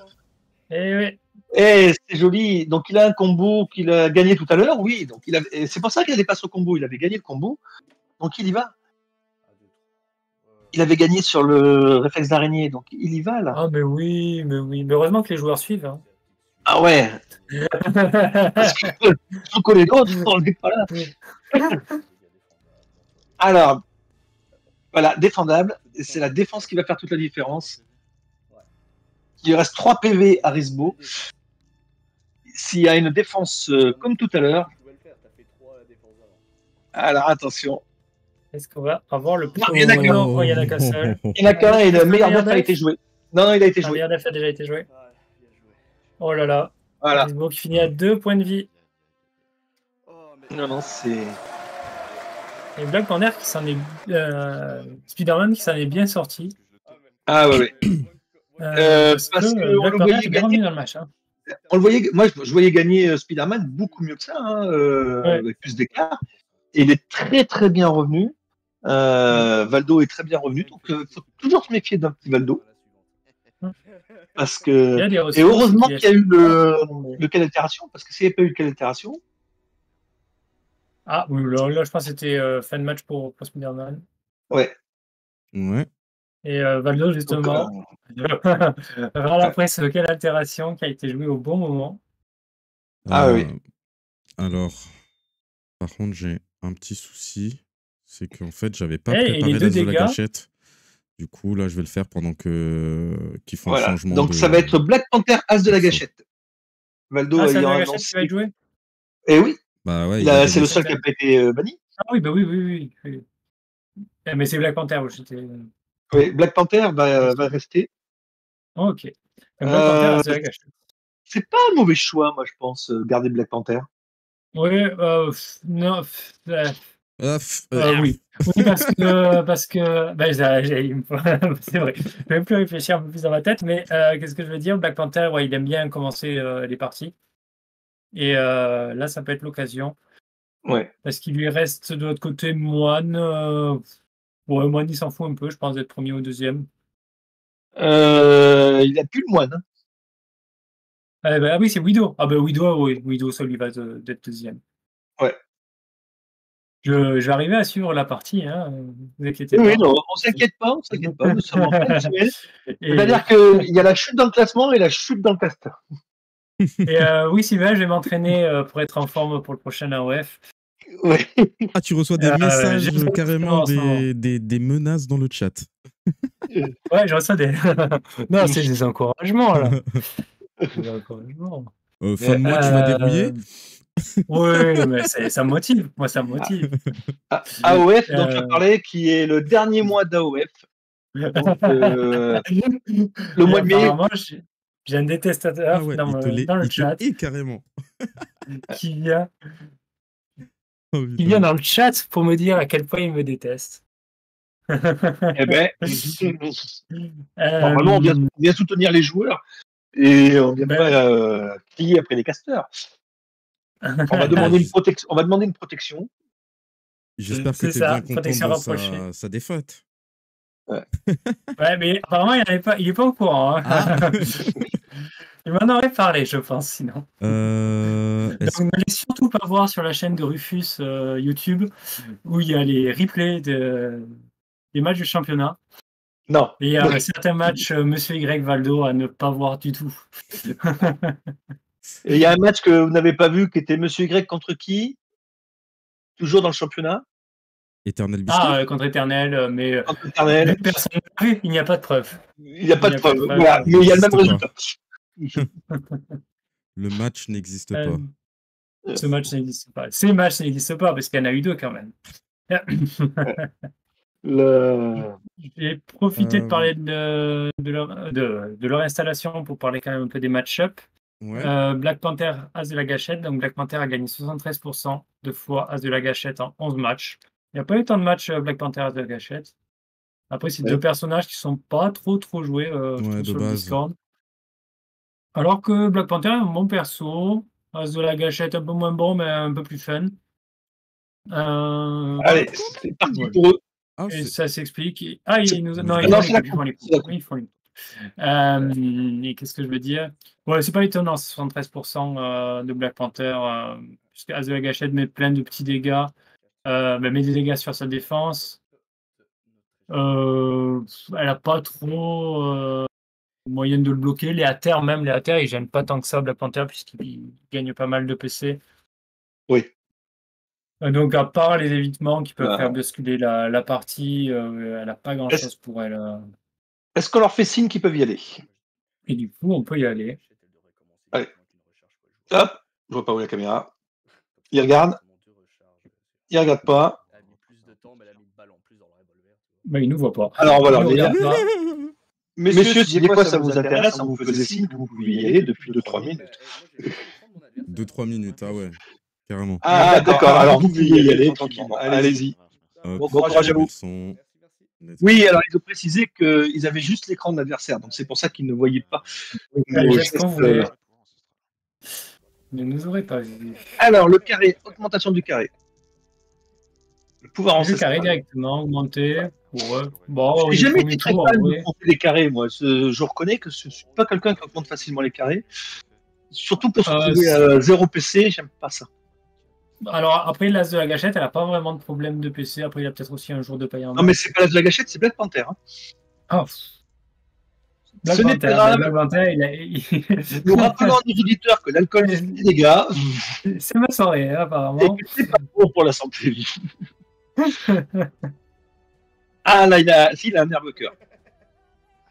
Et oui. Et c'est joli. Donc il a un combo qu'il a gagné tout à l'heure. Oui, donc c'est pour ça qu'il n'avait pas ce combo. Il avait gagné le combo. Donc il y va. Il avait gagné sur le réflexe d'araignée, donc il y va là. Ah mais oui. Mais heureusement que les joueurs suivent. Hein. Ah ouais. Parce que on connaît d'autres, on n'est pas là. Alors, voilà, défendable. C'est la défense qui va faire toute la différence. Il reste 3 PV à Risbo. S'il y a une défense comme tout à l'heure. Alors attention. Est-ce qu'on va avoir le plus... Non, il y en a qu'un. Non, il y en a qu'un seul. Il y en a qu'un et le meilleur def a été joué. Non, il a été joué. Le meilleur def a déjà été joué. Oh là là. Voilà. Risbo qui finit à 2 points de vie. Non, c'est... Et Black Panther qui s'en est. Spider-Man qui s'en est bien sorti. Ah ouais. Parce parce que que on Black le Panther voyait est bien gagner. revenu dans le match. Hein. On le voyait, moi, je voyais gagner Spider-Man beaucoup mieux que ça, Ouais. avec plus d'écart. Et il est très très bien revenu. Valdo est très bien revenu, donc faut toujours se méfier d'un petit Valdo. Parce Il que... y a des Et ressources heureusement qui qu'il y a eu est- le cas d'altération, parce que s'il n'y avait pas eu le cas d'altération, Ah oui, là, je pense que c'était fin de match pour Spider-Man. ouais. Ouais. Et Valdo, Donc, justement, vers la presse, quelle altération qui a été jouée au bon moment. Ah oui. Alors, par contre, j'ai un petit souci. C'est qu'en fait, j'avais pas Et les préparé deux l'as de la dégâts. gâchette. Du coup, là, je vais le faire pendant qu'ils font le Voilà. changement. Donc ça va être Black Panther As de la gâchette. Valdo Ah, c'est ayant la gâchette annoncé. qui va être jouée. Eh oui, Bah ouais, il a c'est gagné. le seul qui n'a pas été banni. Ah oui, bah oui. Mais c'est Black Panther où j'étais. Oui, Black Panther va rester. Oh, ok. Donc, Black Panther, As de la gâchette. C'est pas un mauvais choix, moi, je pense, garder Black Panther. Oui, non. Oui. Oui, parce que ben, c'est vrai. Je vais même plus réfléchir un peu plus dans ma tête, mais qu'est-ce que je veux dire? Black Panther, ouais, il aime bien commencer les parties. Et là, ça peut être l'occasion. Ouais. Parce qu'il lui reste de l'autre côté Moine. Ouais, Moine, il s'en fout un peu, je pense, d'être premier ou deuxième. Il a plus le moine. Hein. Ah oui, c'est Widow. Ah ben Widow, oui. Widow, ça lui va d'être deuxième. Ouais. Je vais arriver à suivre la partie, hein, vous inquiétez Oui, pas. non, on s'inquiète pas. Nous sommes en fin de semaine. C'est-à-dire qu'il y a la chute dans le classement et la chute dans le classeur. Et oui, Sylvain, je vais m'entraîner pour être en forme pour le prochain AOF. Ouais. Ah, tu reçois des messages j'ai carrément, en ce moment. des menaces dans le chat. Ouais, je reçois des. Non, c'est des encouragements, là. Des encouragements. Fin de mois, tu vas dérouiller. Oui, mais ça me motive. Moi, ça me motive. AOF, dont tu as parlé, qui est le dernier mois d'AOF. Donc, le mois de mai. Apparemment, j'ai un détestateur Ah ouais, dans le chat. Et carrément. Qui vient. Oh, Il vient dans le chat pour me dire à quel point il me déteste. Eh ben, normalement, on vient soutenir les joueurs et on vient pas crier après les casteurs. On va demander une protection. J'espère que tu es bien content de sa défaite. Ouais. Ouais, mais apparemment, il n'est pas au courant. Hein. Ah. Il m'en aurait parlé, je pense, sinon. Donc, n'allez surtout pas voir sur la chaîne de Rufus YouTube, où il y a les replays des matchs du championnat. Non. Et il y a certains matchs, Monsieur Y Valdo, à ne pas voir du tout. Et il y a un match que vous n'avez pas vu, qui était Monsieur Y contre qui? Toujours dans le championnat? Éternel Biscuit. Ah, contre Éternel, mais contre Éternel. Personne n'a vu, il n'y a pas de preuve. Il n'y a pas de preuve, voilà. Mais il y a le même résultat. Le match n'existe pas. Ce match n'existe pas. Ces matchs n'existent pas, parce qu'il y en a eu deux quand même. J'ai profité de parler de leur installation pour parler quand même un peu des match-up. Ouais. Black Panther, As de la gâchette. Donc Black Panther a gagné 73% de fois As de la gâchette en 11 matchs. Il n'y a pas eu tant de matchs Black Panther, As de la gâchette. Après, c'est deux personnages qui ne sont pas trop joués sur le Discord. Alors que Black Panther est un bon perso. As de la gâchette un peu moins bon, mais un peu plus fun. Allez, c'est parti pour eux. Et ça s'explique. Ah, ils nous... Non, ils font les et qu'est-ce que je veux dire? Ouais, c'est pas étonnant, 73% de Black Panther, puisque As de la gâchette met plein de petits dégâts, met des dégâts sur sa défense. Elle n'a pas trop moyenne de le bloquer. Les ATR, ils gênent pas tant que ça, Black Panther, puisqu'ils gagnent pas mal de PC. Oui. Donc, à part les évitements qui peuvent faire basculer la partie, elle n'a pas grand-chose pour elle. Est-ce qu'on leur fait signe qu'ils peuvent y aller? Et du coup, on peut y aller. Allez. Hop, je vois pas où est la caméra. Il regarde. Il regarde pas. Bah, il nous voit pas. Alors voilà, messieurs, si des fois ça vous intéresse, on vous faisait signe que vous pouviez y aller depuis 2-3 minutes. 2-3 minutes, ah ouais, carrément. Ah d'accord, alors vous pouvez y aller tranquillement. Allez-y. Bon courage à vous. Sont... Oui, alors ils ont précisé qu'ils avaient juste l'écran de l'adversaire, donc c'est pour ça qu'ils ne voyaient pas. Le geste qu'on voulait. Ne nous aurait pas vu. Alors, le carré, augmentation du carré. Le pouvoir Le ancestral. carré directement, augmenté. Ouais. Bon, J'ai jamais été été très fan de monter les carrés, moi. Je reconnais que je ne suis pas quelqu'un qui augmente facilement les carrés. Surtout pour se trouver à 0 PC, j'aime pas ça. Alors, après, l'As de la gâchette, elle n'a pas vraiment de problème de PC. Après, il a peut-être aussi un jour de paye en main. Non, mais c'est pas l'As de la gâchette, c'est Black Panther. Hein. Oh. Black Ce n'est Panther, pas grave. Black Panther, Nous rappelons à nos auditeurs que l'alcool fait des dégâts c'est ma soirée, hein, et apparemment. que c'est pas bon pour la santé. Ah là, il a un nerve-cœur.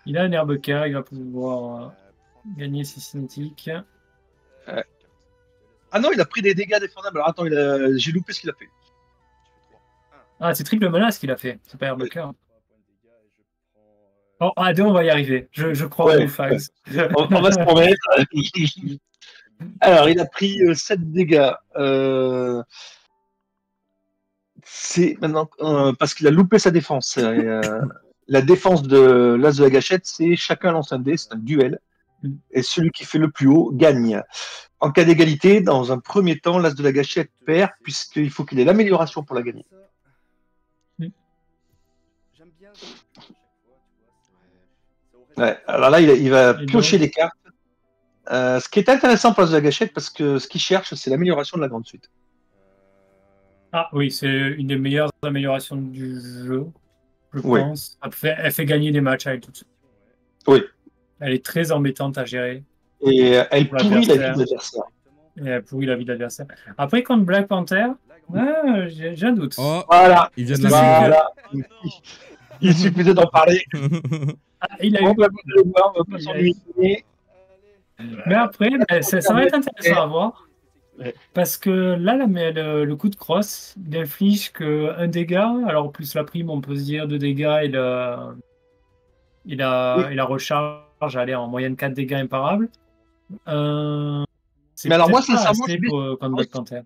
Il a un herbe cœur, il va pouvoir gagner ses cinétiques. Ah non, il a pris des dégâts défendables. Alors attends, j'ai loupé ce qu'il a fait. Ah, c'est triple menace qu'il a fait, c'est pas herbe cœur. Oh, à deux, on va y arriver. Je crois aux fags. On va se promettre. Alors, il a pris 7 dégâts. C'est maintenant parce qu'il a loupé sa défense. La défense de l'As de la gâchette, c'est chacun lance un dé, c'est un duel. Et celui qui fait le plus haut gagne. En cas d'égalité, dans un premier temps, l'As de la gâchette perd, puisqu'il faut qu'il ait l'amélioration pour la gagner. Ouais, alors là, il va piocher les cartes. Ce qui est intéressant pour l'As de la gâchette, parce que ce qu'il cherche, c'est l'amélioration de la grande suite. Ah oui, c'est une des meilleures améliorations du jeu, je Oui. pense. Elle fait gagner des matchs à elle toute seule. Oui. Elle est très embêtante à gérer. Et elle Pour pourrit la vie l'adversaire. de l'adversaire. Et elle pourrit la vie de l'adversaire. Après, contre Black Panther, j'ai un doute. Oh, Voilà. il vient de Parce que la Voilà. Il suffisait d'en parler. Ah, il a On eu. va le voir, on va pas s'ennuyer. Mais après, ça va être intéressant à voir. Ouais. Parce que là, le coup de crosse, il inflige qu'un dégât. Alors, plus la prime, on peut se dire 2 dégâts et la recharge, aller en moyenne 4 dégâts imparables. C'est Mais alors, moi, peut-être pas sincèrement, assez contre Black Panther.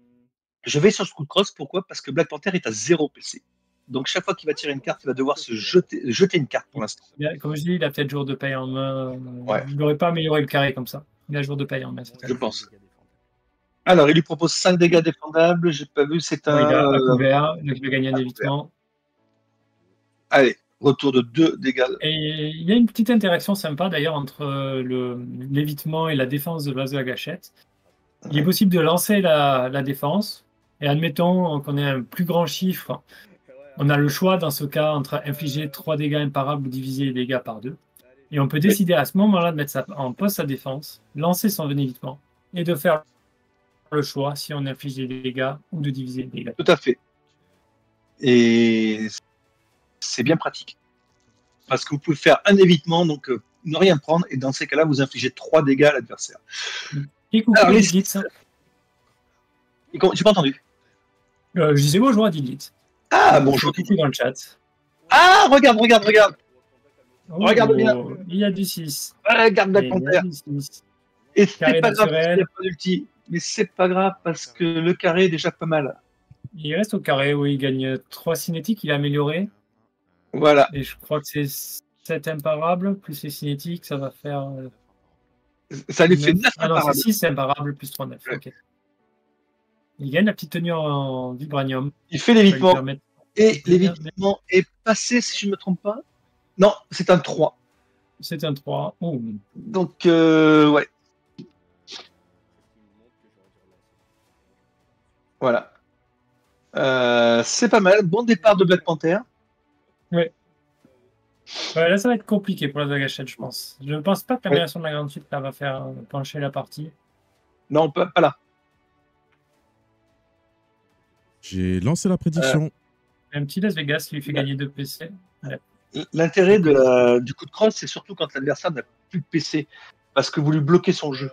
Je vais sur ce coup de crosse, pourquoi? Parce que Black Panther est à 0 PC. Donc chaque fois qu'il va tirer une carte, il va devoir se jeter une carte pour l'instant. Comme je dis, il a peut-être jour de paye en main. Ouais. Il n'aurait pas amélioré le carré comme ça. Il a jour de paye en main. Je pense. Alors, il lui propose 5 dégâts défendables. J'ai pas vu, c'est un. Il a un couvert, donc il va gagner un évitement. Allez, retour de 2 dégâts. Et il y a une petite interaction sympa d'ailleurs entre l'évitement et la défense de l'oiseau à gâchette. Il est possible de lancer la défense, et admettons qu'on ait un plus grand chiffre. On a le choix dans ce cas entre infliger 3 dégâts imparables ou diviser les dégâts par 2. Et on peut décider à ce moment-là de mettre en pause sa défense, lancer son évitement, et de faire le choix si on inflige des dégâts ou de diviser les dégâts. Tout à fait. Et c'est bien pratique. Parce que vous pouvez faire un évitement, donc ne rien prendre, et dans ces cas-là, vous infligez 3 dégâts à l'adversaire. Et coucou, Alors, Didlitz. J'ai pas entendu. Je disais bonjour à Didlitz. Ah, bonjour. Coucou dans le chat. Ah, regarde. Oh, Regarde bien. Il y a du 6. Regarde Black Panther. Et c'est Carré pas grave naturel. s'il n'y a pas d'ulti. Mais c'est pas grave parce que le carré est déjà pas mal. Il reste au carré, oui, il gagne 3 cinétiques, il a amélioré. Voilà. Et je crois que c'est 7 imparables, plus les cinétiques, ça va faire. Ça lui fait 9 Ah non, c'est imparables. 6 imparables plus 3, 9. Ouais. Ok. Il gagne la petite tenue en vibranium. Il fait Ça va lui l'évitement. permettre- Et l'évitement est passé, si je ne me trompe pas. Non, c'est un 3. C'est un 3. Oh. Donc, ouais. Voilà. C'est pas mal. Bon départ de Black Panther. Ouais, là, ça va être compliqué pour la gâchette, je pense. Je ne pense pas que l'amélioration de la grande suite là, va faire pencher la partie. Non, pas là. J'ai lancé la prédiction. Un petit Las Vegas qui lui fait gagner 2 PC. L'intérêt du coup de crosse, c'est surtout quand l'adversaire n'a plus de PC. Parce que vous lui bloquez son jeu.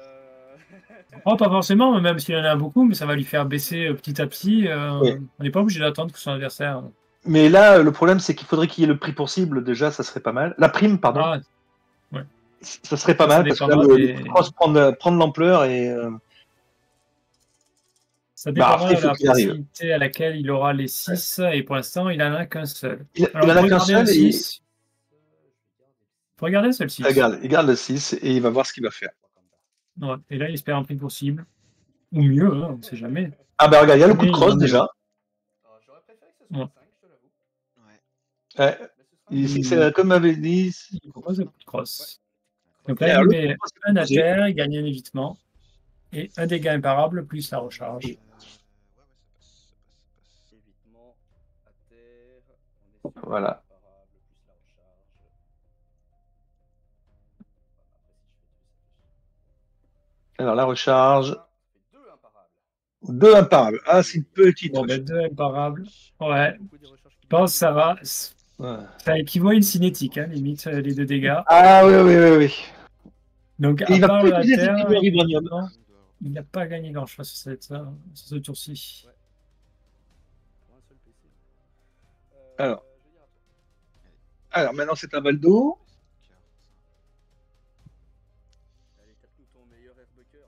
Oh, pas forcément, même s'il en a beaucoup, mais ça va lui faire baisser petit à petit. Oui. On n'est pas obligé d'attendre que son adversaire. Mais là, le problème, c'est qu'il faudrait qu'il y ait le prix pour cible. Déjà, ça serait pas mal. La prime, pardon. Ah, Ça serait pas Ça mal parce que là, dépendra le des- coup de crosse prend de l'ampleur et Ça dépendra après, il de faut la qu'il arrive. facilité à laquelle il aura les 6, et pour l'instant, il n'en a qu'un seul. Il Alors, en a pour qu'un regarder le seul et 6, faut regarder seul 6. il garde le 6 et il va voir ce qu'il va faire. Ouais. Et là, il espère un prix possible. Ou mieux, hein, on ne sait jamais. Ah bah regarde, il y a le coup Mais de il crosse en est déjà. là. J'aurais préféré que ce soit Ouais. 5, je te l'avoue. Ouais. Ouais. Mais ce sera C'est comme avait dit. Il propose le coup de crosse. Donc Et là, alors, il le met coup de crosse, un à posé. terre, il gagne un évitement. Et un dégât imparable plus la recharge. Ouais, ça passe. évitement à terre. On est sur Voilà. imparable, plus la recharge. Alors la recharge. Ça fait 2 imparables. 2 imparables. Ah, c'est une petite Bon, ben, recharge. 2 imparables. Ouais, Beaucoup des recharges je pense que ça va. Ouais. Ça équivaut à une cinétique, hein, limite, les 2 dégâts. Ah oui. Donc, Et à il va part pas le à utiliser terre, effectivement Vibranium. non, il n'a pas gagné grand-chose sur ce tour-ci. Ouais. Pour un seul PC. Alors. Je vais dire à toi. Alors maintenant c'est un Valdo. Allez, tape-nous ton meilleur airbucker là.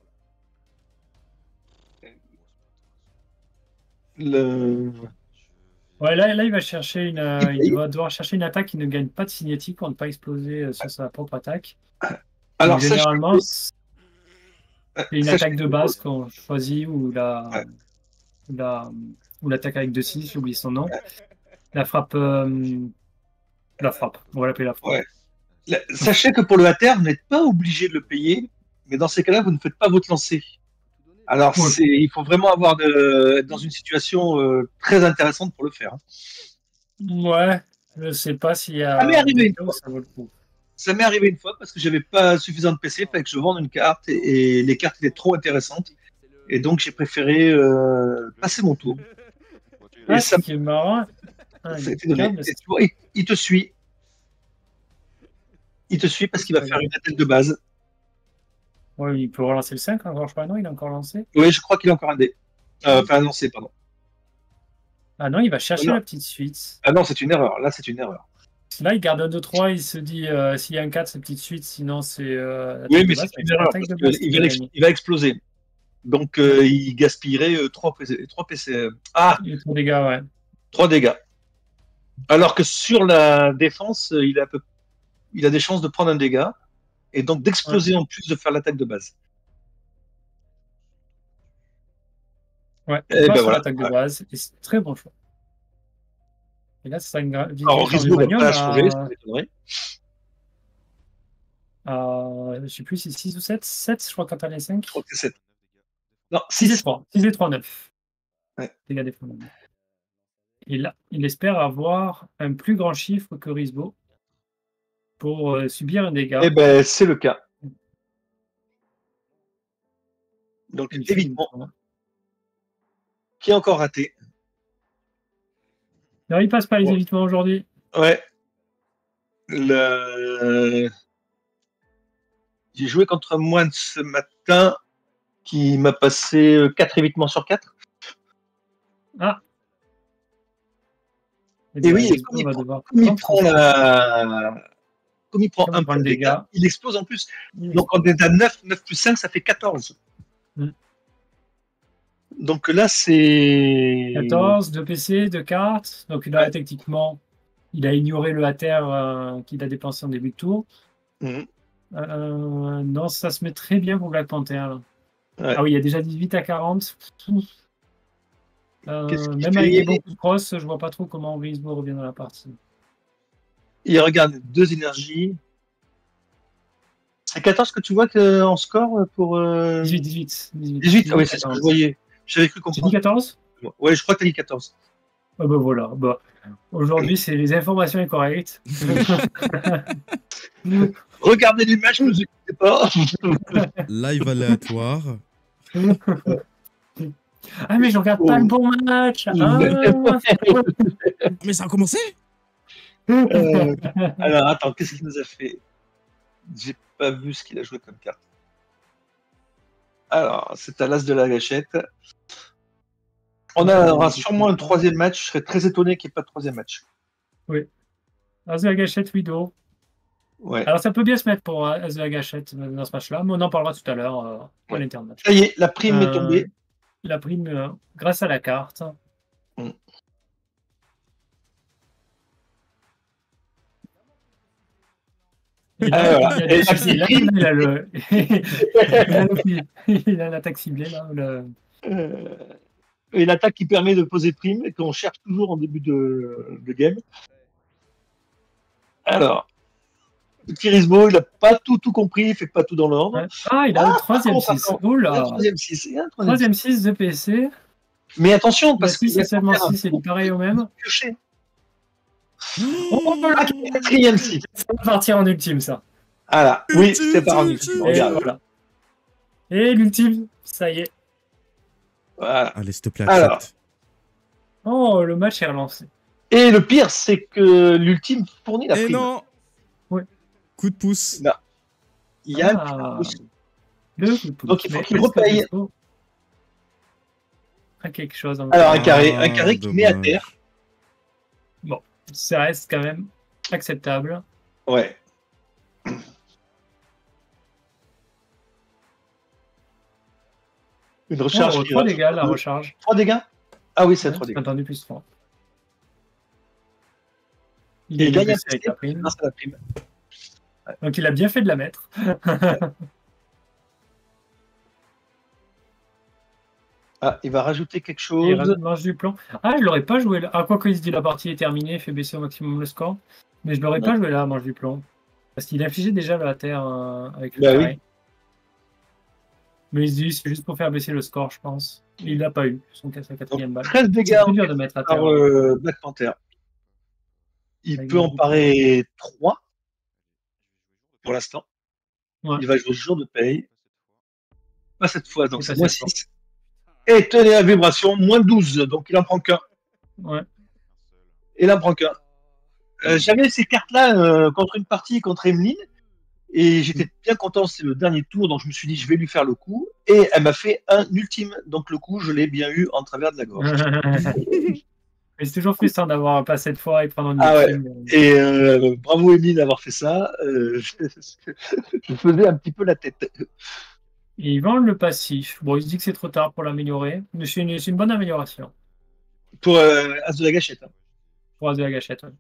Le... Ouais, là, il va chercher il va devoir chercher une attaque qui ne gagne pas de cinétique pour ne pas exploser sur sa propre attaque. Alors Donc, généralement, c'est une sachez attaque de que- base qu'on choisit ou Ouais. l'attaque avec 2-6, j'ai oublié son nom. La frappe. La frappe, on va l'appeler la frappe. Ouais. Sachez que pour le hater, vous n'êtes pas obligé de le payer, mais dans ces cas-là, vous ne faites pas votre lancer. Alors, Ouais. il faut vraiment être dans une situation très intéressante pour le faire. Ouais, je sais pas s'il y a Ça m'est arrivé des une cas où fois. ça vaut le coup. Ça m'est arrivé une fois parce que j'avais pas suffisamment de PC, il fallait que je vende une carte et les cartes étaient trop intéressantes. Et donc, j'ai préféré passer mon tour. Ah, Et ça ce qui est marrant, ça a une été donné. carte de- Et tu vois, il te suit. Il te suit parce qu'il va faire une attaque de base. Ouais, il peut relancer le 5 encore, je crois. Non, il a encore lancé. Oui, je crois qu'il a encore un dé. Enfin, un lancé, pardon. Ah non, il va chercher Non. la petite suite. Ah non, c'est une erreur. Là, c'est une erreur. Là, il garde un 2-3, il se dit s'il y a un 4, c'est petite suite, sinon c'est l'attaque Oui, de mais base. c'est une erreur L'attaque parce de base qui qu'il gagne. va exploser. Donc, il gaspillerait 3 PC. Ah, Il est trop dégâts, ouais. 3 dégâts. Alors que sur la défense, il a des chances de prendre un dégât et donc d'exploser en plus de faire l'attaque de base. Ouais, Et il ben passe sur voilà. l'attaque de base, et c'est très bon choix. Et là, c'est une Alors, victoire Risbo va Vibranium pas la changer, ça m'étonnerait. je sais plus si c'est 6 ou 7. 7, je crois, quand t'as les 5. Je crois que c'est 7. Non, 6 et 6. 3. 6 et 3, 9. Ouais. Dégâts défendants. Et là, il espère avoir un plus grand chiffre que Risbo pour subir un dégât. Eh ben, c'est le cas. Donc, Il fait évidemment, une- qui est encore raté. Non, il passe pas les Bon. évitements aujourd'hui. Ouais. J'ai joué contre Moine ce matin qui m'a passé 4 évitements sur 4. Ah. Et oui, et Risbo comme il va prend- devoir Comme il prendre prend son- comme il prend Comme un il prend point le de dégâts, dégât. il explose en plus. Donc on est à 9 plus 5, ça fait 14. Mm. Donc là, c'est... 14, 2 PC, 2 cartes. Donc là, Ouais. techniquement, il a ignoré le hater qu'il a dépensé en début de tour. Mhm. Non, ça se met très bien pour Black Panther. Là. Ouais. Ah oui, il y a déjà 18 à 40. Qu'est-ce qu'il Même fait? avec des bons coups de crosse, je vois pas trop comment Risbo revient dans la partie. Il regarde 2 énergies. C'est 14 que tu vois en score pour... 18, 18. 18, ah oui, c'est ce que je voyais. J'avais cru J'ai dit comprendre. 14 Ouais, je crois que tu as dit 14. Ah bah voilà. Bah, aujourd'hui, c'est les informations incorrectes. Regardez l'image, ne vous écoutez pas. Live aléatoire. Ah, mais je regarde pas le bon match. Mais ça a commencé? Alors, attends, qu'est-ce qu'il nous a fait? J'ai pas vu ce qu'il a joué comme carte. Alors, c'est à l'as de la gâchette. On aura sûrement un 3e match. Je serais très étonné qu'il n'y ait pas de 3e match. As de la gâchette, Widow. Ouais. Alors, ça peut bien se mettre pour As de la gâchette dans ce match-là, mais on en parlera tout à l'heure à Ouais. l'intermatch. Ça y est, la prime est tombée. la prime grâce à la carte. Mm. Et là, voilà. il y a des Et la soucis. Là, prime. il a le... il a l'attaque ciblée, là. Euh, Une attaque qui permet de poser prime et qu'on cherche toujours en début de game. Alors, petit Risbo, il n'a pas tout compris, il fait pas tout dans l'ordre. Ouais. Ah, il a le Par 3e contre, 6. Oh il y a un là! troisième 6. Il y a un troisième 6. 3e 6 de PC. Mais attention, La parce que 6 et seulement 6, c'est pareil au même. piocher. Oh, la quatrième 6. Ça va partir en ultime, ça. Voilà, oui, c'est pas en ultime. Et Regarde. voilà. Et l'ultime, ça y est. Voilà. Allez, s'il te plaît, Alors. accepte. Oh, le match est relancé. Et le pire, c'est que l'ultime fournit la Eh prime. non. Ouais. Coup de pouce. Non. Il y a Ah. le pouce. Le coup de pouce. Donc, il faut Mais qu'il est-ce que repaye. Risco a quelque chose en Alors, un Ah, carré qui met à dommage. terre. Ça reste quand même acceptable. Ouais. Une recharge. Oh, 3 dégâts, la recharge. 3 dégâts. Ah oui, c'est Ouais, 3 dégâts. entendu plus 3. Et il gagne un avec PC la prime. grâce à la prime. Donc il a bien fait de la mettre. Ah, il va rajouter quelque Il chose. rajoute manche du plan. Ah, je l'aurais pas joué là. Ah, quoi qu'il se dit la partie est terminée, fait baisser au maximum le score. Mais je l'aurais pas joué là, manche du plan. Parce qu'il infligeait déjà la terre avec le Bah carré. oui. Mais il se dit c'est juste pour faire baisser le score, je pense. Il l'a pas eu, son sa Donc, quatrième balle. 13 C'est dégâts plus dur de mettre à terre. par Black Panther. Il Avec peut en le parer 3 pour l'instant. Ouais. Il va jouer jour de paye. Pas cette fois, donc C'est c'est pas moins cette fois. 6. Et tenez la vibration, moins 12. Donc il en prend qu'un. Ouais. Il en prend qu'un. J'avais ces cartes-là contre une partie contre Emeline. Et j'étais bien content, c'est le dernier tour, donc je me suis dit je vais lui faire le coup. Et elle m'a fait un ultime, donc le coup je l'ai bien eu en travers de la gorge. Mais c'est toujours frustrant d'avoir pas cette fois et prendre un Ah ouais. ultime. Et bravo Emeline d'avoir fait ça. Je faisais un petit peu la tête. Et il vend le passif. Bon, il se dit que c'est trop tard pour l'améliorer, mais c'est une bonne amélioration. Pour As de la gâchette. Hein. Pour As de la gâchette. Ouais.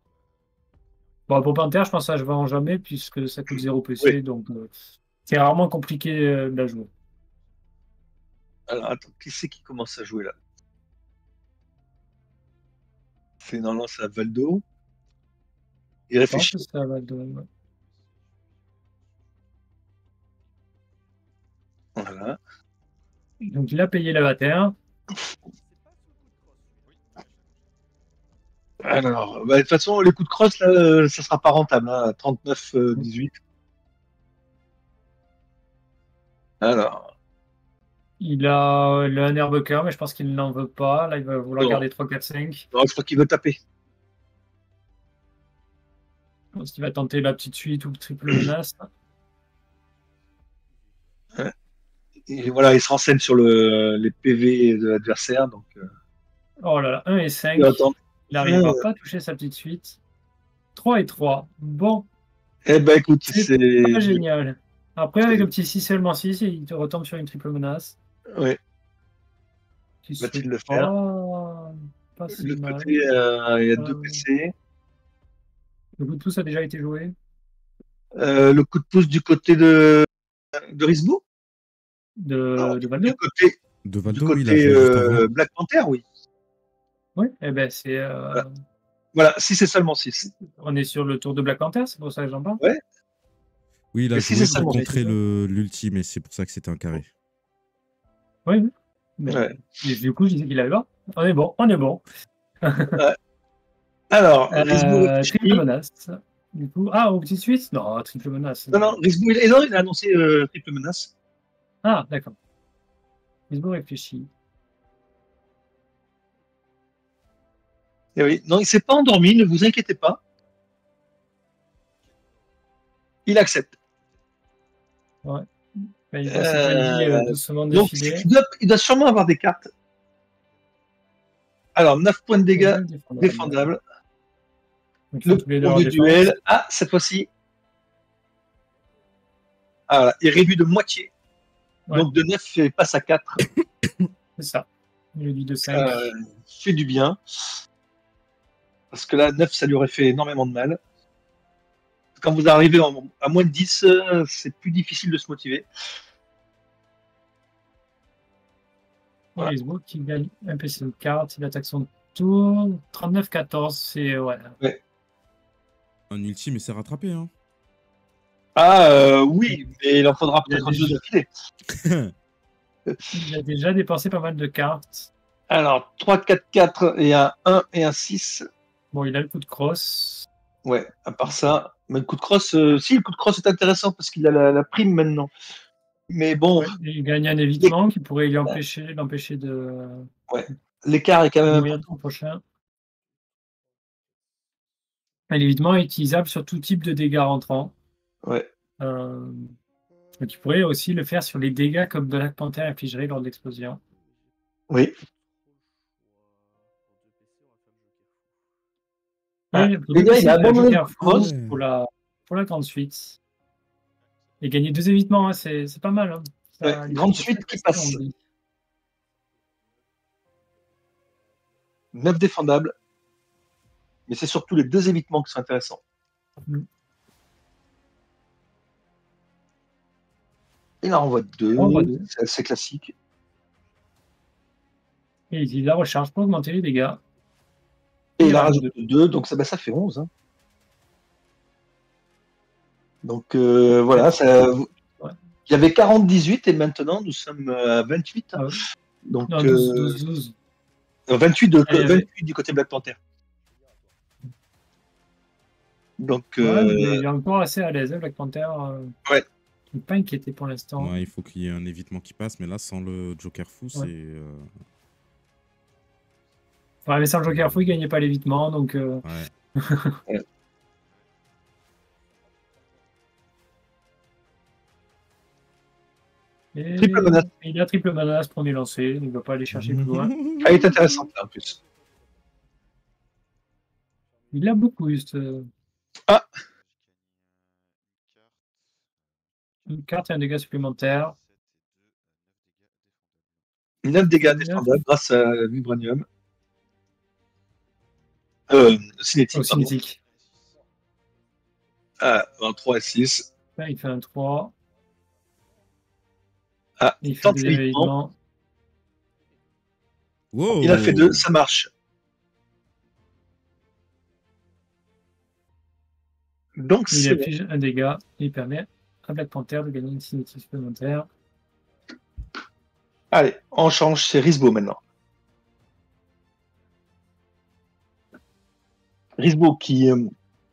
Bon, pour Panther, je pense que ça je vends jamais puisque ça coûte 0 PC, Oui. donc c'est rarement compliqué de la jouer. Alors attends, qui c'est qui commence à jouer là? C'est normalement c'est à Valdo. Il Je pense réfléchit. que ça va donner. Ouais. Voilà. Donc il a payé la terre. Alors, bah, de toute façon, les coups de crosse, là, ça sera pas rentable, hein, 39-18. Alors, Il a le Nerbecker, mais je pense qu'il n'en veut pas. Là, il va vouloir Non. garder 3, 4, 5. non, je crois qu'il veut taper. Je pense qu'il va tenter la petite suite ou le triple menace. Et voilà, il se renseigne sur les PV de l'adversaire. Donc, Oh là là, 1 et 5. il attend. Il n'arrivera pas à toucher sa petite suite. 3 et 3. Bon, Eh ben, écoute, c'est c'est. pas génial. Après, avec le petit 6 seulement 6, il te retombe sur une triple menace. Ouais. Qui Va-t-il se le fait faire pas si De mal. côté, il y a 2 PC. Le coup de pouce a déjà été joué. Le coup de pouce du côté de Risbo De Valdo. Du côté, De du Valdo, oui, il a côté joué juste avant. Black Panther, oui. Oui, eh ben c'est. Voilà, si c'est seulement 6. On est sur le tour de Black Panther, c'est pour ça que j'en parle. Oui, il a Mais si joué c'est ça, pour mon contrer l'ultime et c'est pour ça que c'était un carré. Oui, oui. Mais, Ouais. mais du coup, je disais qu'il avait pas. On est bon, on est bon. Alors, Risbo réfléchit. Triple menace. Du coup, au petit suite. Non, triple menace. Non, Risbo, il a annoncé triple menace. Ah, d'accord. Lisbo réfléchit. Et oui, non, il s'est pas endormi, ne vous inquiétez pas. Il accepte. Ouais. Ben, il va se doucement Donc, défiler. il doit sûrement avoir des cartes. Alors, 9 points de dégâts défendables. Donc, Le tous les deux point en de défense. duel. Ah, cette fois-ci. Ah, voilà, il réduit de moitié. Ouais. Donc, de 9, il passe à 4. C'est ça. Le lit de 5. Fait du bien. Parce que là, 9, ça lui aurait fait énormément de mal. Quand vous arrivez à moins de 10, c'est plus difficile de se motiver. Voilà. Risbo qui gagne un PC de carte, il attaque son tour. 39-14, c'est. Ouais. Un ultime et c'est rattrapé. Hein. Oui, mais il en faudra peut-être deux d'affilée. Il a déjà dépensé pas mal de cartes. Alors, 3, 4, 4 et un 1 et un 6. Bon, il a le coup de crosse. Ouais, à part ça. Mais le coup de crosse, si, le coup de crosse est intéressant parce qu'il a la prime maintenant. Mais bon. Ouais, il gagne un évitement qui pourrait l'empêcher de. Ouais, l'écart est quand même. Mourir le tour prochain. Et l'évitement est utilisable sur tout type de dégâts rentrants. Ouais. Donc, il pourrait aussi le faire sur les dégâts comme Black Panther infligerait lors de l'explosion. Oui. Les gars, il a abandonné le cross pour la grande suite. Et gagner 2 évitements, hein, c'est pas mal. Hein. Ça, grande suite qui passe. 9 défendables. Mais c'est surtout les 2 évitements qui sont intéressants. Il en renvoie 2. C'est assez classique. Et il la recharge pour augmenter les dégâts. Et il a rajouté 2, donc ça fait 11. Hein. Donc voilà, ça, il y avait 40-18 et maintenant nous sommes à 28. Ah oui. Donc, non, 12. 28 du côté Black Panther. Donc, il est encore assez à l'aise, Black Panther. Ouais. Il n'est pas inquiété pour l'instant. Ouais, il faut qu'il y ait un évitement qui passe, mais là, sans le Joker fou, c'est. Ouais, mais sans le Joker fou, il ne gagnait pas l'évitement, donc. Ouais. Triple menace. Il a triple menace, premier lancé, il ne va pas aller chercher plus loin. Ah, il est intéressant là en plus. Il a beaucoup juste. Ah. Une carte et un dégât supplémentaire. 9 dégâts défendables grâce à Vibranium. Cinétique. Ah, un 3 et 6. Là, il fait un 3. Ah, il fait des événements. Wow. Il a fait 2, ça marche. Donc, il affiche un dégât et il permet à Black Panther de gagner une cinétique supplémentaire. Allez, on change, c'est Risbo maintenant. Risbo qui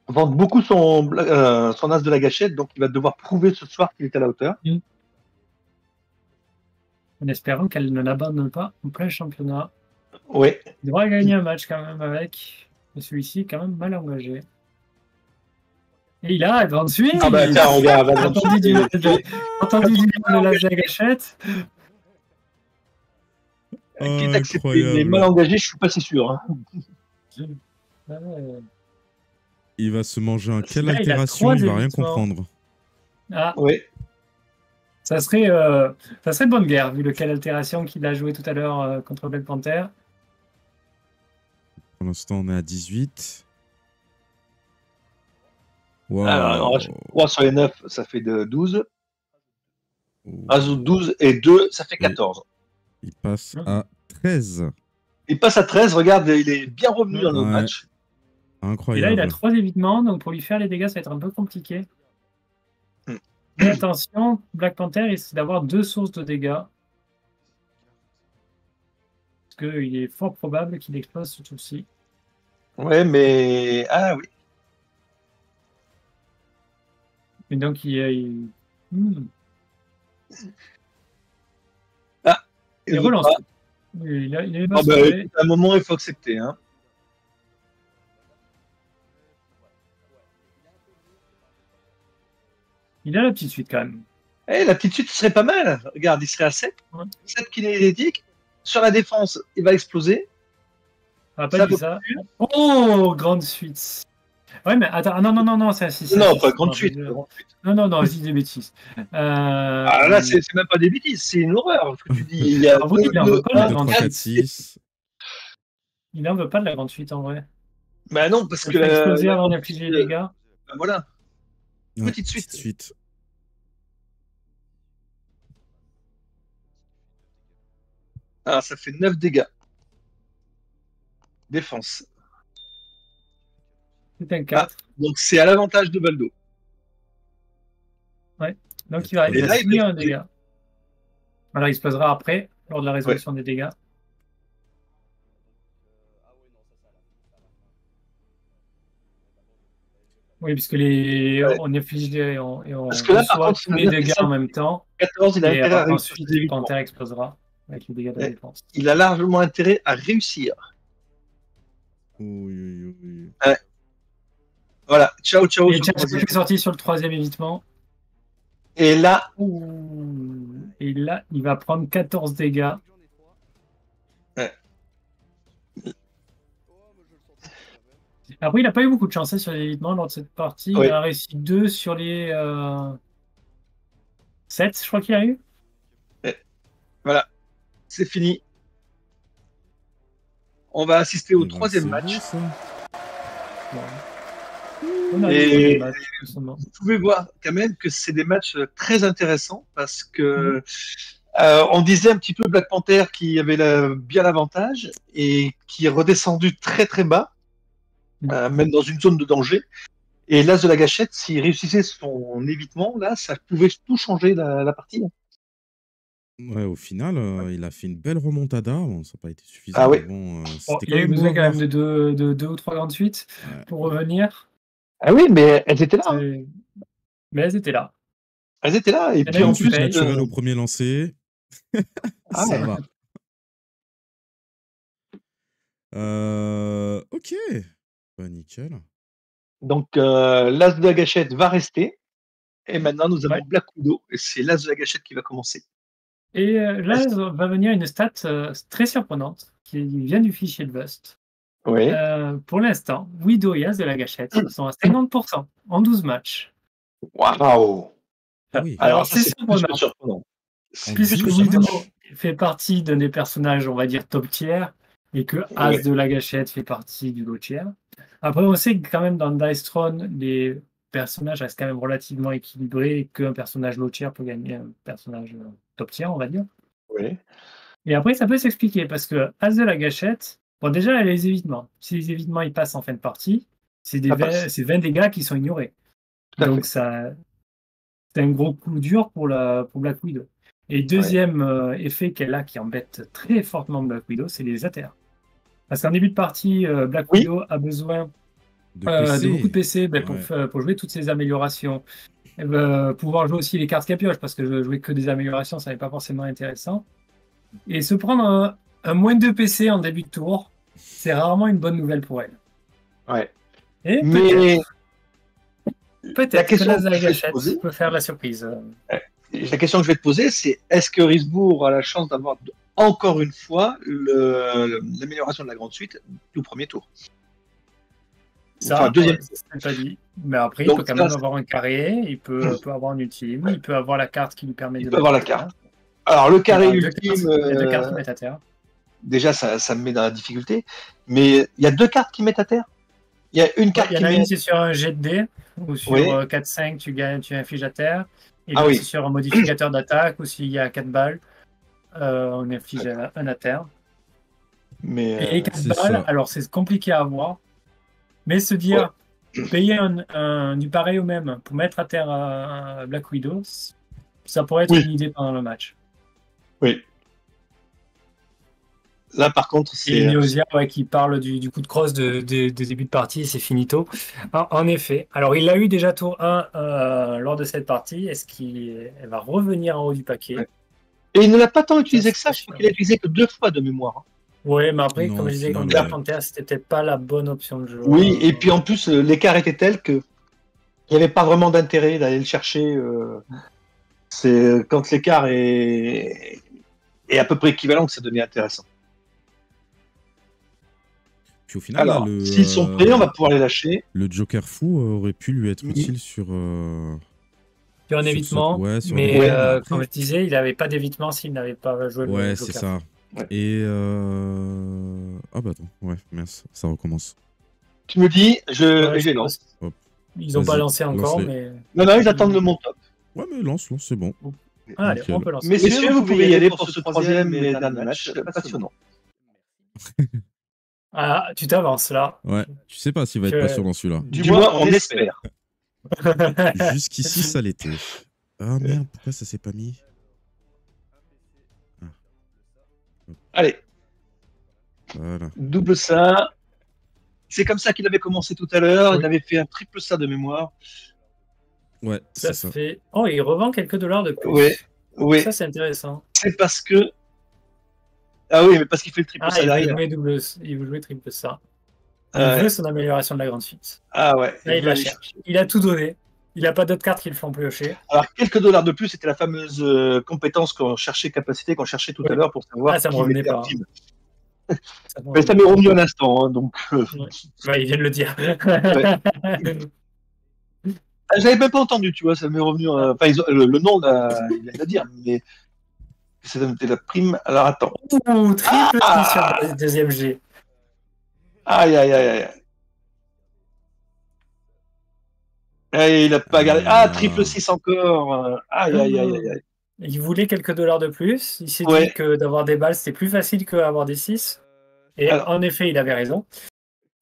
vante beaucoup son as de la gâchette, donc il va devoir prouver ce soir qu'il est à la hauteur. En espérant qu'elle ne l'abandonne pas en plein championnat. Oui. Il devra gagner un match quand même avec. Mais celui-ci est quand même mal engagé. Et il a grande suite. Ah bah tiens, regarde, entendu du mal de la gâchette. Qui est accepté, mais mal engagé, je suis pas si sûr. Hein. Il va se manger un quelle altération, il va rien comprendre. Ah oui. Ça serait bonne guerre, vu lequel altération qu'il a joué tout à l'heure contre Black Panther. Pour l'instant, on est à 18. Wow. Alors, 3 sur les 9, ça fait de 12. Ajoute 12 et 2, ça fait 14. Il passe à 13. Il passe à 13, regarde, il est bien revenu dans notre match. Incroyable. Et là, il a 3 évitements, donc pour lui faire les dégâts, ça va être un peu compliqué. Mais attention, Black Panther risque d'avoir 2 sources de dégâts. Parce qu'il est fort probable qu'il explose ce tour-ci. Ouais, mais... Ah oui. Et donc, il relance. Il est à un moment, il faut accepter. Hein. Il a la petite suite quand même. Eh, la petite suite, ce serait pas mal. Regarde, il serait à 7. 7 kinétiques. Sur la défense, il va exploser. Ah, pas dit ça. Oh, grande suite. Ouais, mais attends, ah, non, ça, si, Non, si, pas si, grande non, suite. je- grande suite. non, je dis des bêtises. Ah là, c'est même pas des bêtises, c'est une horreur. Ce que tu dis, il y a En vrai, il en veut pas de la 2, grande 3, 4, suite. 6. Il en veut pas de la grande suite, en vrai. Bah non, parce Ça que fait exploser la avant grande d'infliger suite, les dégâts. bah voilà, Ouais, petite suite. suite. Ah, ça fait 9 dégâts. Défense. C'est un Ah, 4. donc c'est à l'avantage de Baldo. Donc Il y a il va là, il subir va un dégât. Alors il se posera après, lors de la résolution des dégâts. Oui, puisque Ouais. on inflige et on Parce que là, par reçoit contre, tous les dégâts en 9 même temps. 14, il a Et intérêt à réussir ensuite, ses évitements. Panther explosera avec les dégâts de la Ouais. défense. Il a largement intérêt à réussir. Oui. Voilà, ciao Et sur le Tchatchak troisième. est sorti sur le troisième évitement. Et là, Et là, il va prendre 14 dégâts. ouais. Après, il n'a pas eu beaucoup de chance sur l'évitement lors de cette partie. Oui. Il a réussi 2 sur les 7, je crois qu'il a eu. Voilà, c'est fini. On va assister au Eh ben, troisième c'est match. beau, ça. On a Et- eu match, justement. Vous pouvez voir quand même que c'est des matchs très intéressants parce que on disait un petit peu Black Panther qui avait bien l'avantage et qui est redescendu très très bas, même dans une zone de danger. Et l'As de la gâchette, s'il réussissait son évitement, là, ça pouvait tout changer la partie. Ouais, au final, il a fait une belle remontada. Bon, ça n'a pas été suffisant. Ah oui. Mais bon, Bon, c'était il quand a eu même beau besoin à quand même voir. de 2 ou 3 grandes suites Ouais. pour revenir. Ah oui, mais elles étaient là. Hein. C'est- Mais elles étaient là. Elles étaient là. Et Il y en a puis une en qui plus, paye. Naturel au premier lancer. Ah Ça ouais. va. Ok. Bah, nickel. Donc l'As de la gâchette va rester. Et maintenant, nous avons Ouais. Black Widow. Et c'est l'As de la gâchette qui va commencer. Et là, va venir une stat très surprenante qui vient du fichier de Bust. Oui. Pour l'instant, Widow et As de la gâchette sont à 50% en 12 matchs. Waouh. Ah oui. Alors, ça, c'est c'est plus que surprenant. surprenant. C'est En plus Puisque que 12 Widow surprenant. matchs. fait partie d'un des personnages, on va dire, top tier, et que As Ouais. de la gâchette fait partie du low tier. Après, on sait que quand même dans Dice Throne, les personnages restent quand même relativement équilibrés et qu'un personnage low tier peut gagner un personnage top tier, on va dire. Oui. Et après, ça peut s'expliquer parce que As de la gâchette, bon, déjà, elle a les évitements. Si les évitements ils passent en fin de partie, c'est Ça passe. 20 dégâts qui sont ignorés. Tout à Donc, fait. c'est un gros coup dur pour Black Widow. Et deuxième effet qu'elle a qui embête très fortement Black Widow, c'est les ATR. Parce qu'en début de partie, Black Oui. Widow a besoin De PC. de beaucoup de PC Ouais. pour jouer toutes ces améliorations. Elle va pouvoir jouer aussi les cartes capioches, parce que jouer que des améliorations, ça n'est pas forcément intéressant. Et se prendre un moins 2 PC en début de tour, c'est rarement une bonne nouvelle pour elle. Ouais. Et Mais la peut-être que question la que je vais te gâchette poser, peut faire la surprise. la question que je vais te poser, c'est est-ce que Risbourg a la chance d'avoir encore une fois l'amélioration de la grande suite du premier tour? Ça, Enfin, deuxième. c'est pas dit. Mais après, Donc, il peut quand ça, même avoir un carré, il peut avoir un ultime, il peut avoir la carte qui lui permet il de peut avoir la mettre à terre. carte. Alors, le carré Il y a ultime, deux cartes qui mettent à terre. déjà, ça me met dans la difficulté. Mais il y a deux cartes qui mettent à terre. Il y a une carte Il y qui en a met. une, c'est sur un jet de dés, ou sur Oui. 4-5, tu infliges à terre. Et Ah l'autre, oui. c'est sur un modificateur d'attaque, ou s'il y a 4 balles, on inflige un à terre. Mais Et 4 c'est balles, ça. alors c'est compliqué à avoir. Mais se dire, payer du pareil au même pour mettre à terre Black Widow, ça pourrait être Oui. une idée pendant le match. oui. Là, par contre, Et c'est. Neosia qui parle du coup de cross de début de partie, c'est finito. En effet. Alors, il l'a eu déjà tour 1 lors de cette partie. Est-ce qu'elle va revenir en haut du paquet? Ouais. Et il ne l'a pas tant utilisé que ça. c'est Je crois sûr. qu'il a utilisé que 2 fois de mémoire. Oui, mais après, Non, comme je au disais, final, contre Black ouais. Panther, c'était peut-être pas la bonne option de jeu. Oui, et puis en plus, l'écart était tel que il n'y avait pas vraiment d'intérêt d'aller le chercher. C'est quand l'écart est à peu près équivalent que ça devient intéressant. Puis au final, Alors, là, s'ils sont prêts, on va pouvoir les lâcher. le Joker fou aurait pu lui être utile sur. Sur un Sur ce- évitement, ouais, sur un mais évitement, mais après- comme je disais, il n'avait pas d'évitement s'il n'avait pas joué le Ouais, Joker. c'est ça. Ouais. Et. Ah bah attends, ouais, mince, ça recommence. Tu me dis, Ouais, je les je lance. pense. Ils n'ont pas Vas-y, lancé encore, lance-les. mais. Non, ils attendent le mon top. Ouais, mais lance, c'est bon. Ah, allez, Nickel. on peut lancer. Messieurs, vous pouvez y aller pour ce troisième et dernier match passionnant. Ah, tu t'avances là. Ouais, tu sais pas s'il va être Que- passionnant celui-là. Du moins, on espère. Jusqu'ici, ça l'était. Ah merde, pourquoi ça s'est pas mis? Allez, Voilà. double ça. C'est comme ça qu'il avait commencé tout à l'heure. Oui. Il avait fait un triple ça de mémoire. Ouais, Ça c'est ça. fait. Oh, il revend quelques dollars de plus. Ouais, oui. Ça, c'est intéressant. C'est parce que. Ah oui, mais parce qu'il fait le triple Ah, ça il veut derrière. jouer il veut jouer triple ça. Il Ouais. veut son amélioration de la grande fuite. Ah ouais. Là, il veut la aller cherche. chercher. Il a tout donné. Il n'a pas d'autres cartes qui le font piocher. Alors, quelques dollars de plus, c'était la fameuse compétence qu'on cherchait, capacité qu'on cherchait tout à Oui. l'heure pour savoir Ah, ça me qui revenait mettait un pas. team. Ça Mais ça m'est revenu à l'instant, hein, donc. Ouais, il vient de le dire. Ah, j'avais même pas entendu, tu vois, ça m'est revenu. Enfin, le nom, là, il vient de le dire, mais c'était la prime. Alors, attends. Ouh, triple sur le deuxième G. Aïe, aïe, aïe, aïe. Et il a pas gardé. Ah, triple 6 encore. Aïe, aïe, aïe, aïe, aïe. Il voulait quelques dollars de plus. Il s'est Ouais. dit que d'avoir des balles, c'était plus facile qu'avoir des 6. Et Alors. en effet, il avait raison.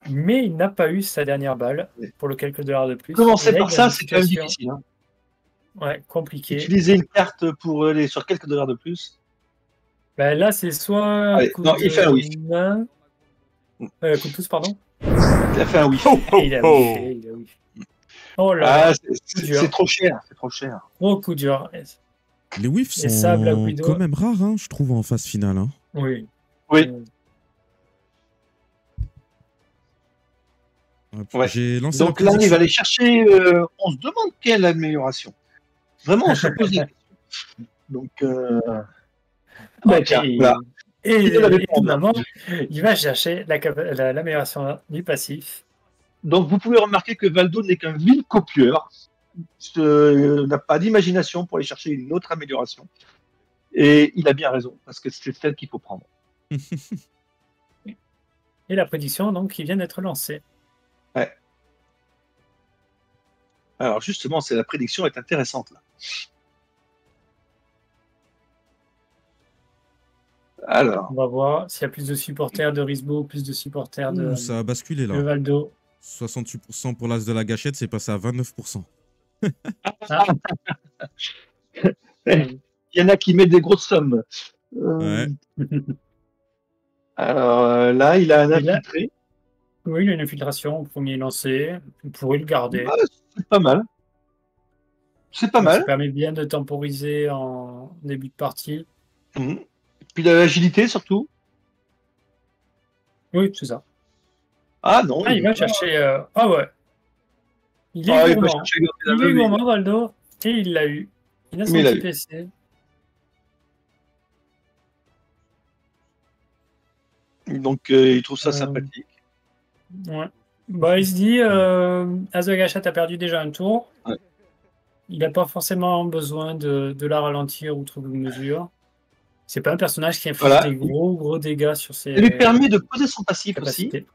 Mais il n'a pas eu sa dernière balle Ouais. pour le quelques dollars de plus. Commencer Et là, par il a ça, une c'est quand même situation- difficile. Hein. Ouais, compliqué. Utiliser une carte pour aller sur quelques dollars de plus. Ben là, c'est soit Allez, coup non, il fait un de whiff. main. Coup de pouce, pardon. Il a fait un whiff. Et il a whiffé, il a whiffé. Oh là, Ah, coup dur. c'est trop cher. C'est trop cher. Gros coup dur. Les whiffs Et ça, Black sont Widow. quand même rares, hein, je trouve, en phase finale. Hein. Oui. Oui. Ouais. J'ai lancé Donc la là, il prédiction. va aller chercher. On se demande quelle amélioration. Vraiment, on se pose la question. Donc, bah, tiens, voilà. Et Il te l'avait pas en évidemment, il va chercher l'amélioration du passif. Donc, vous pouvez remarquer que Valdo n'est qu'un vil copieur. N'a pas d'imagination pour aller chercher une autre amélioration. Et il a bien raison, parce que c'est celle qu'il faut prendre. Et la prédiction, donc, qui vient d'être lancée. Ouais. Alors, justement, la prédiction est intéressante, là. Alors, On va voir s'il y a plus de supporters de Risbo, plus de supporters de, Ouh, ça a basculé de là. Valdo. 68% pour l'as de la gâchette, c'est passé à 29%. il y en a qui mettent des grosses sommes. Ouais. Alors, là, il a un Et là- infiltré. Oui, il a une infiltration au premier lancé. Vous pourrez le garder. Ah, c'est pas mal. C'est pas Ça mal. permet bien de temporiser en début de partie. Mhm. Puis il a l'agilité, surtout. Oui, c'est ça. Ah non. Ah, il va chercher. Ah ouais. Il est Ah, il va gourmand. chercher garder la Il est veuve, gourmand, Valdo. Et il l'a eu. Il a son Mais il l'a petit eu. PC. Donc, il trouve ça Euh, sympathique. Ouais. Bah, il se dit, As de Gâchette a perdu déjà un tour. Ouais. Il n'a pas forcément besoin de la ralentir outre mesure. C'est pas un personnage qui inflige Voilà. des gros dégâts sur ses Ça lui permet de poser son passif aussi, capacités.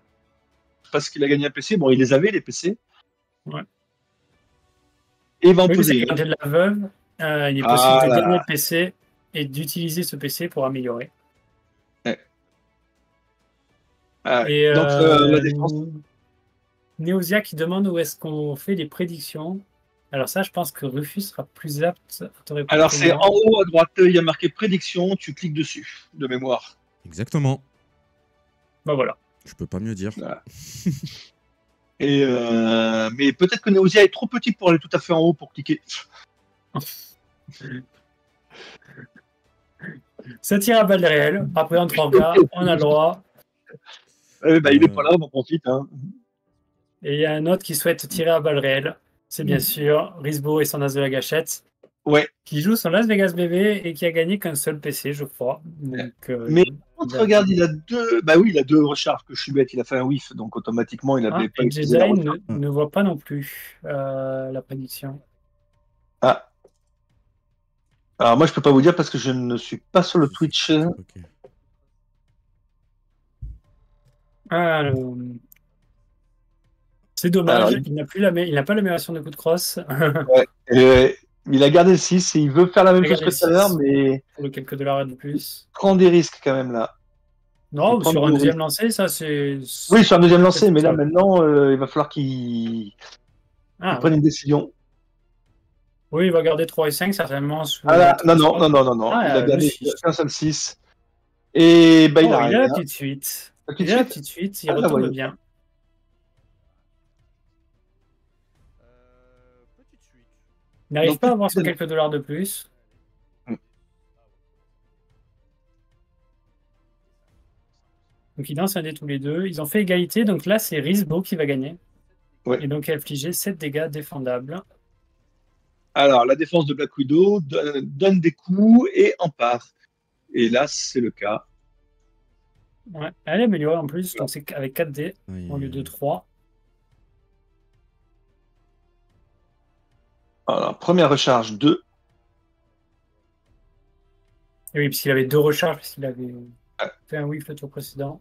parce qu'il a gagné un PC. Bon, il les avait, les PC. Ouais. Et il va en Oui, mais poser c'est quand il y a de la veuve, il est possible Ah de là. gagner le PC et d'utiliser ce PC pour améliorer. Ah, Et donc, la défense. Neosia qui demande où est-ce qu'on fait les prédictions. Alors ça, je pense que Rufus sera plus apte à te répondre. Alors, que c'est moi. en haut à droite, il y a marqué prédiction, tu cliques dessus, de mémoire. Exactement. Bah voilà. Je peux pas mieux dire. Et mais peut-être que Neosia est trop petit pour aller tout à fait en haut pour cliquer. Ça tire à balles réelles. Après, en 3K, on a le droit. Il est pas là, on en profite. Hein. Et il y a un autre qui souhaite tirer à balles réelles. C'est bien sûr Risbo et son As de la Gâchette, Ouais, qui joue son Las Vegas bébé et qui a gagné qu'un seul PC, je crois. Donc, Mais- Contre, regarde, il a deux. Bah oui, il a deux recharges que je suis bête. Il a fait un whiff, donc automatiquement, il Ah, avait pas et utilisé la Jedi recharge. ne voit pas non plus la prédiction. Ah. Alors moi, je peux pas vous dire parce que je ne suis pas sur le Twitch. Ok. Alors, c'est dommage, Alors, il n'a pas l'amélioration de coup de crosse. ouais. Il a gardé le 6 et il veut faire la même chose Regardez que tout à l'heure, 6. mais Pour le quelques dollars de plus. il prend des risques quand même là. Il Non, prend sur un des deuxième risques. lancé, ça c'est. Oui, sur un deuxième lancé, mais là ça. maintenant, il va falloir qu'il Ah, prenne une décision. oui, il va garder 3 et 5 certainement. Sous Ah là, non, non, spot. non, non, non, non. Il a Ah, le gardé 6. qu'un seul 6. Et bah, il Oh, a il a la rien. petite suite. La petite Il a la suite. petite suite, il Ah, la retourne voyais bien. Petite suite. Il n'arrive Donc, pas à avoir son petite- quelques dollars de plus. Mm. Donc ils dansent un dé tous les deux. Ils ont fait égalité, donc là c'est Risbo qui va gagner. Ouais. Et donc il a infligé 7 dégâts défendables. Alors, la défense de Black Widow donne des coups et empare. Et là, c'est le cas. Ouais. Elle est améliorée en plus, donc c'est avec 4 dés au lieu de 3. Alors, première recharge 2. Et oui, puisqu'il avait 2 recharges, puisqu'il avait fait un whiff le tour précédent.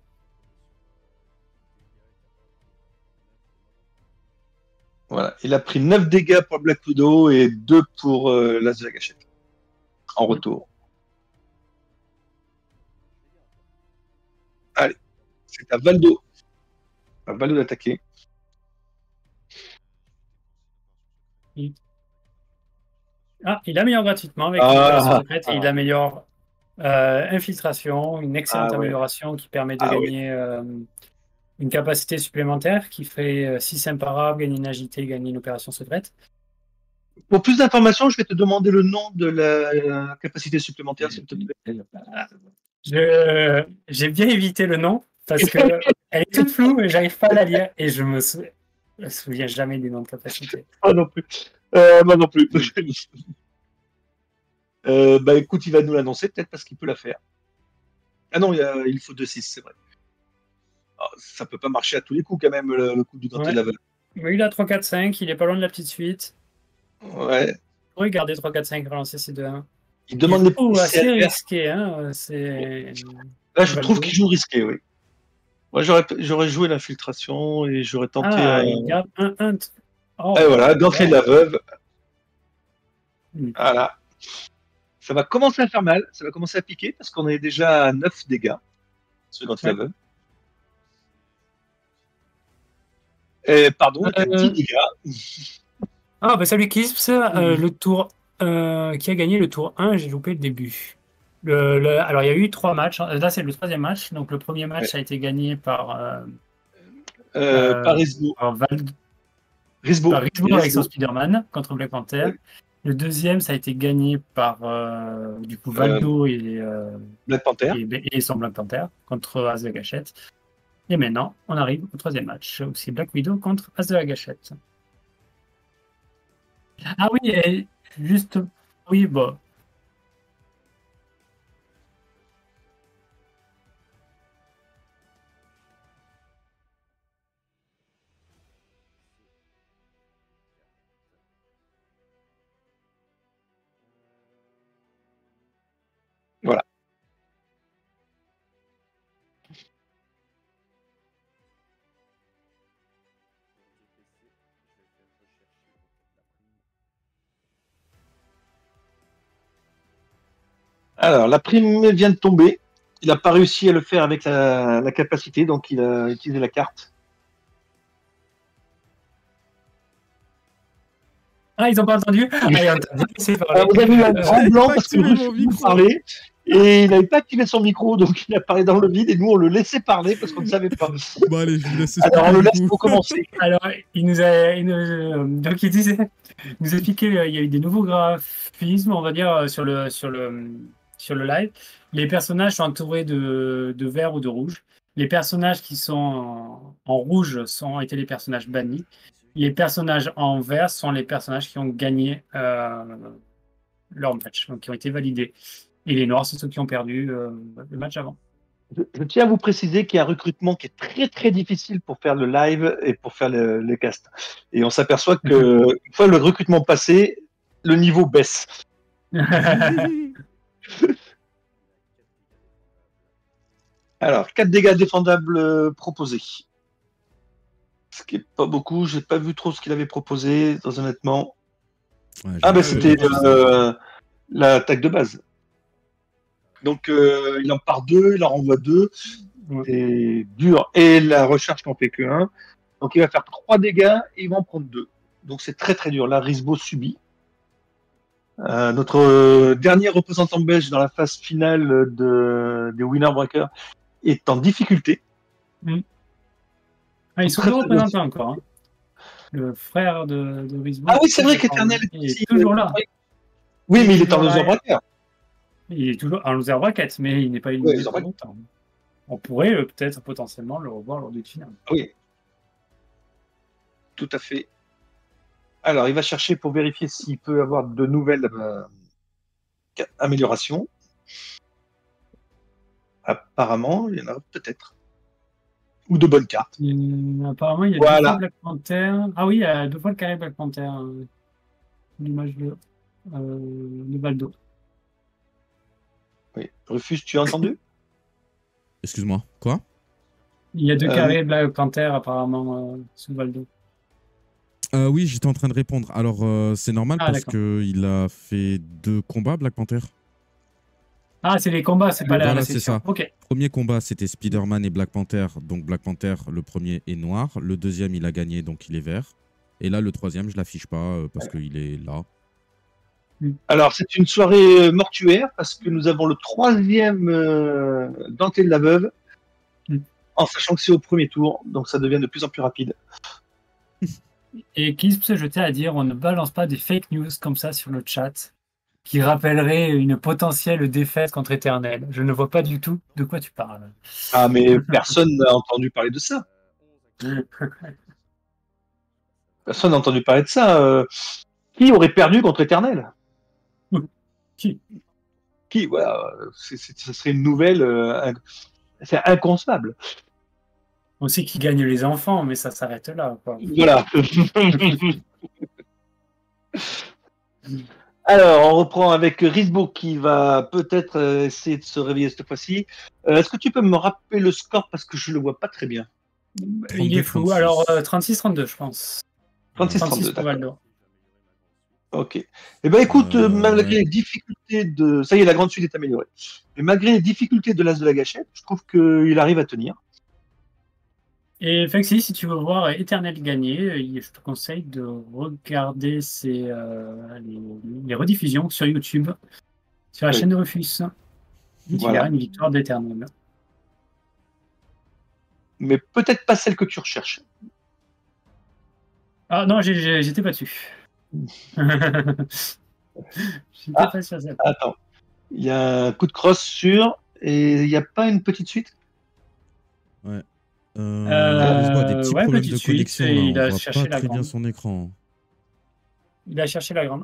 Voilà. Il a pris 9 dégâts pour Black Widow et 2 pour l'As de la Gâchette. En retour. Allez. C'est à Valdo. À Valdo d'attaquer. Ah, il améliore gratuitement avec Ah. l'opération secrète et il améliore infiltration, une excellente Ah ouais. amélioration qui permet de Ah oui. gagner une capacité supplémentaire qui ferait 6 imparables, gagner une agilité, gagner une opération secrète. Pour plus d'informations, je vais te demander le nom de la capacité supplémentaire, s'il te plaît. J'ai bien évité le nom parce que elle est toute floue et j'arrive pas à la lire et je me souviens jamais des noms de capacité. Moi non plus. Moi non plus. Bah écoute, il va nous l'annoncer peut-être parce qu'il peut la faire. Ah non, il faut 2-6, c'est vrai. Alors, ça peut pas marcher à tous les coups quand même, le coup du ganté de la veuve. Oui, il a 3, 4, 5, il est pas loin de la petite suite. Ouais. Il pourrait garder 3, 4, 5, relancer ses 2-1. Il demande les Oh, assez CRR. risqué, hein. C'est... Là, je trouve qu'il joue risqué, oui. Moi, j'aurais joué l'infiltration et j'aurais tenté. il garde 1-1. Oh, et voilà, ganté de la veuve. Mm. Voilà. Ça va commencer à faire mal, ça va commencer à piquer parce qu'on est déjà à 9 dégâts sur ganté de la veuve. Pardon, 10 dégâts. Ah, bah salut Kisps, le tour qui a gagné le tour 1, j'ai loupé le début. Alors, il y a eu 3 matchs. Là, c'est le 3e match. Donc, le premier match a été gagné par Risbo. Risbo avec son Spider-Man contre Black Panther. Ouais. Le deuxième, ça a été gagné par du coup Valdo et Black Panther. Et son Black Panther contre As de la Gâchette. Et maintenant, on arrive au 3e match, aussi Black Widow contre As de la Gâchette. Ah oui, et juste... Oui, bon... Voilà. Alors, la prime vient de tomber. Il n'a pas réussi à le faire avec la capacité, donc il a utilisé la carte. Ah, ils n'ont pas entendu. Vous avez eu un grand blanc parce que vous parlez et il n'avait pas activé son micro, donc il a parlé dans le vide et nous on le laissait parler parce qu'on ne savait pas. Bon allez, je vous laisse. Alors on le laisse pour commencer. Alors donc il disait, nous expliquait, il y a eu des nouveaux graphismes, on va dire sur le live. Les personnages sont entourés de vert ou de rouge. Les personnages qui sont en rouge étaient les personnages bannis. Les personnages en vert sont les personnages qui ont gagné leur match, donc qui ont été validés. Et les noirs, c'est ceux qui ont perdu le match avant. Je tiens à vous préciser qu'il y a un recrutement qui est très très difficile pour faire le live et pour faire le cast. Et on s'aperçoit que une fois le recrutement passé, le niveau baisse. Alors, 4 dégâts défendables proposés. Ce qui est pas beaucoup, j'ai pas vu trop ce qu'il avait proposé, très honnêtement. Ouais, Ah, bah j'ai- c'était l'attaque de base. Donc, il en part 2, il en renvoie 2. C'est dur. Et la recherche n'en fait que 1. Donc, il va faire 3 dégâts et il va en prendre 2. Donc, c'est très très dur. Là, Risbo subit. Notre dernier représentant belge dans la phase finale des Winner Breakers est en difficulté. Ah, ils sont Très, deux très représentants encore. Hein. Le frère de Risbo. Ah oui, c'est vrai qu'Eternel il est toujours là. Oui, mais il est en toujours là. loser breaker. Il est toujours en loser bracket, mais il n'est pas éliminé pour longtemps. On pourrait peut-être potentiellement le revoir lors du final. Oui, tout à fait. Alors, il va chercher pour vérifier s'il peut avoir de nouvelles améliorations. Apparemment, il y en a peut-être. Ou de bonnes cartes. Apparemment, il y a Voilà. deux fois Black Panther. Ah oui, il y a 2 fois le carré Black Panther. L'image de Baldo. Oui. Rufus, tu as entendu? Excuse-moi, quoi? Il y a 2 carrés Black Panther apparemment sous Baldo. Oui, j'étais en train de répondre. Alors, c'est normal parce qu'il a fait 2 combats, Black Panther. Ah, c'est les combats, c'est pas la Voilà, session. c'est ça. Ok. Premier combat, c'était Spider-Man et Black Panther. Donc, Black Panther, le premier est noir. Le deuxième, il a gagné, donc il est vert. Et là, le troisième, je l'affiche pas parce qu'il est là. Alors, c'est une soirée mortuaire parce que nous avons le 3e denté de la veuve, en sachant que c'est au premier tour, donc ça devient de plus en plus rapide. Et Kisp, je tiens à dire, on ne balance pas des fake news comme ça sur le chat qui rappellerait une potentielle défaite contre Éternel. Je ne vois pas du tout de quoi tu parles. Ah, mais personne n'a entendu parler de ça. Personne n'a entendu parler de ça. Qui aurait perdu contre Éternel? Qui? Voilà, ce serait une nouvelle. C'est inconcevable. On sait qui gagne les enfants, mais ça s'arrête là. Quoi. Voilà. Alors, on reprend avec Risbo qui va peut-être essayer de se réveiller cette fois-ci. Est-ce que tu peux me rappeler le score parce que je le vois pas très bien? Il est flou. 36. Alors, 36-32, je pense. 36-32, pour Valdo. Ok. Eh bien, écoute, malgré les difficultés de... Ça y est, la grande suite est améliorée. Mais malgré les difficultés de l'as de la gâchette, je trouve qu'il arrive à tenir. Et Fexi, si tu veux voir Éternel gagner, je te conseille de regarder les rediffusions sur YouTube, sur la chaîne de Rufus. Il y a une victoire d'Éternel. Mais peut-être pas celle que tu recherches. Ah non, j'étais pas dessus. J'étais pas sur ça. Attends. Il y a un coup de crosse sur... Et il n'y a pas une petite suite? Ouais. Lisboa a des petits problèmes de connexion. Suite, là. il On a voit cherché pas la très bien grande. son écran. Il a cherché la grande.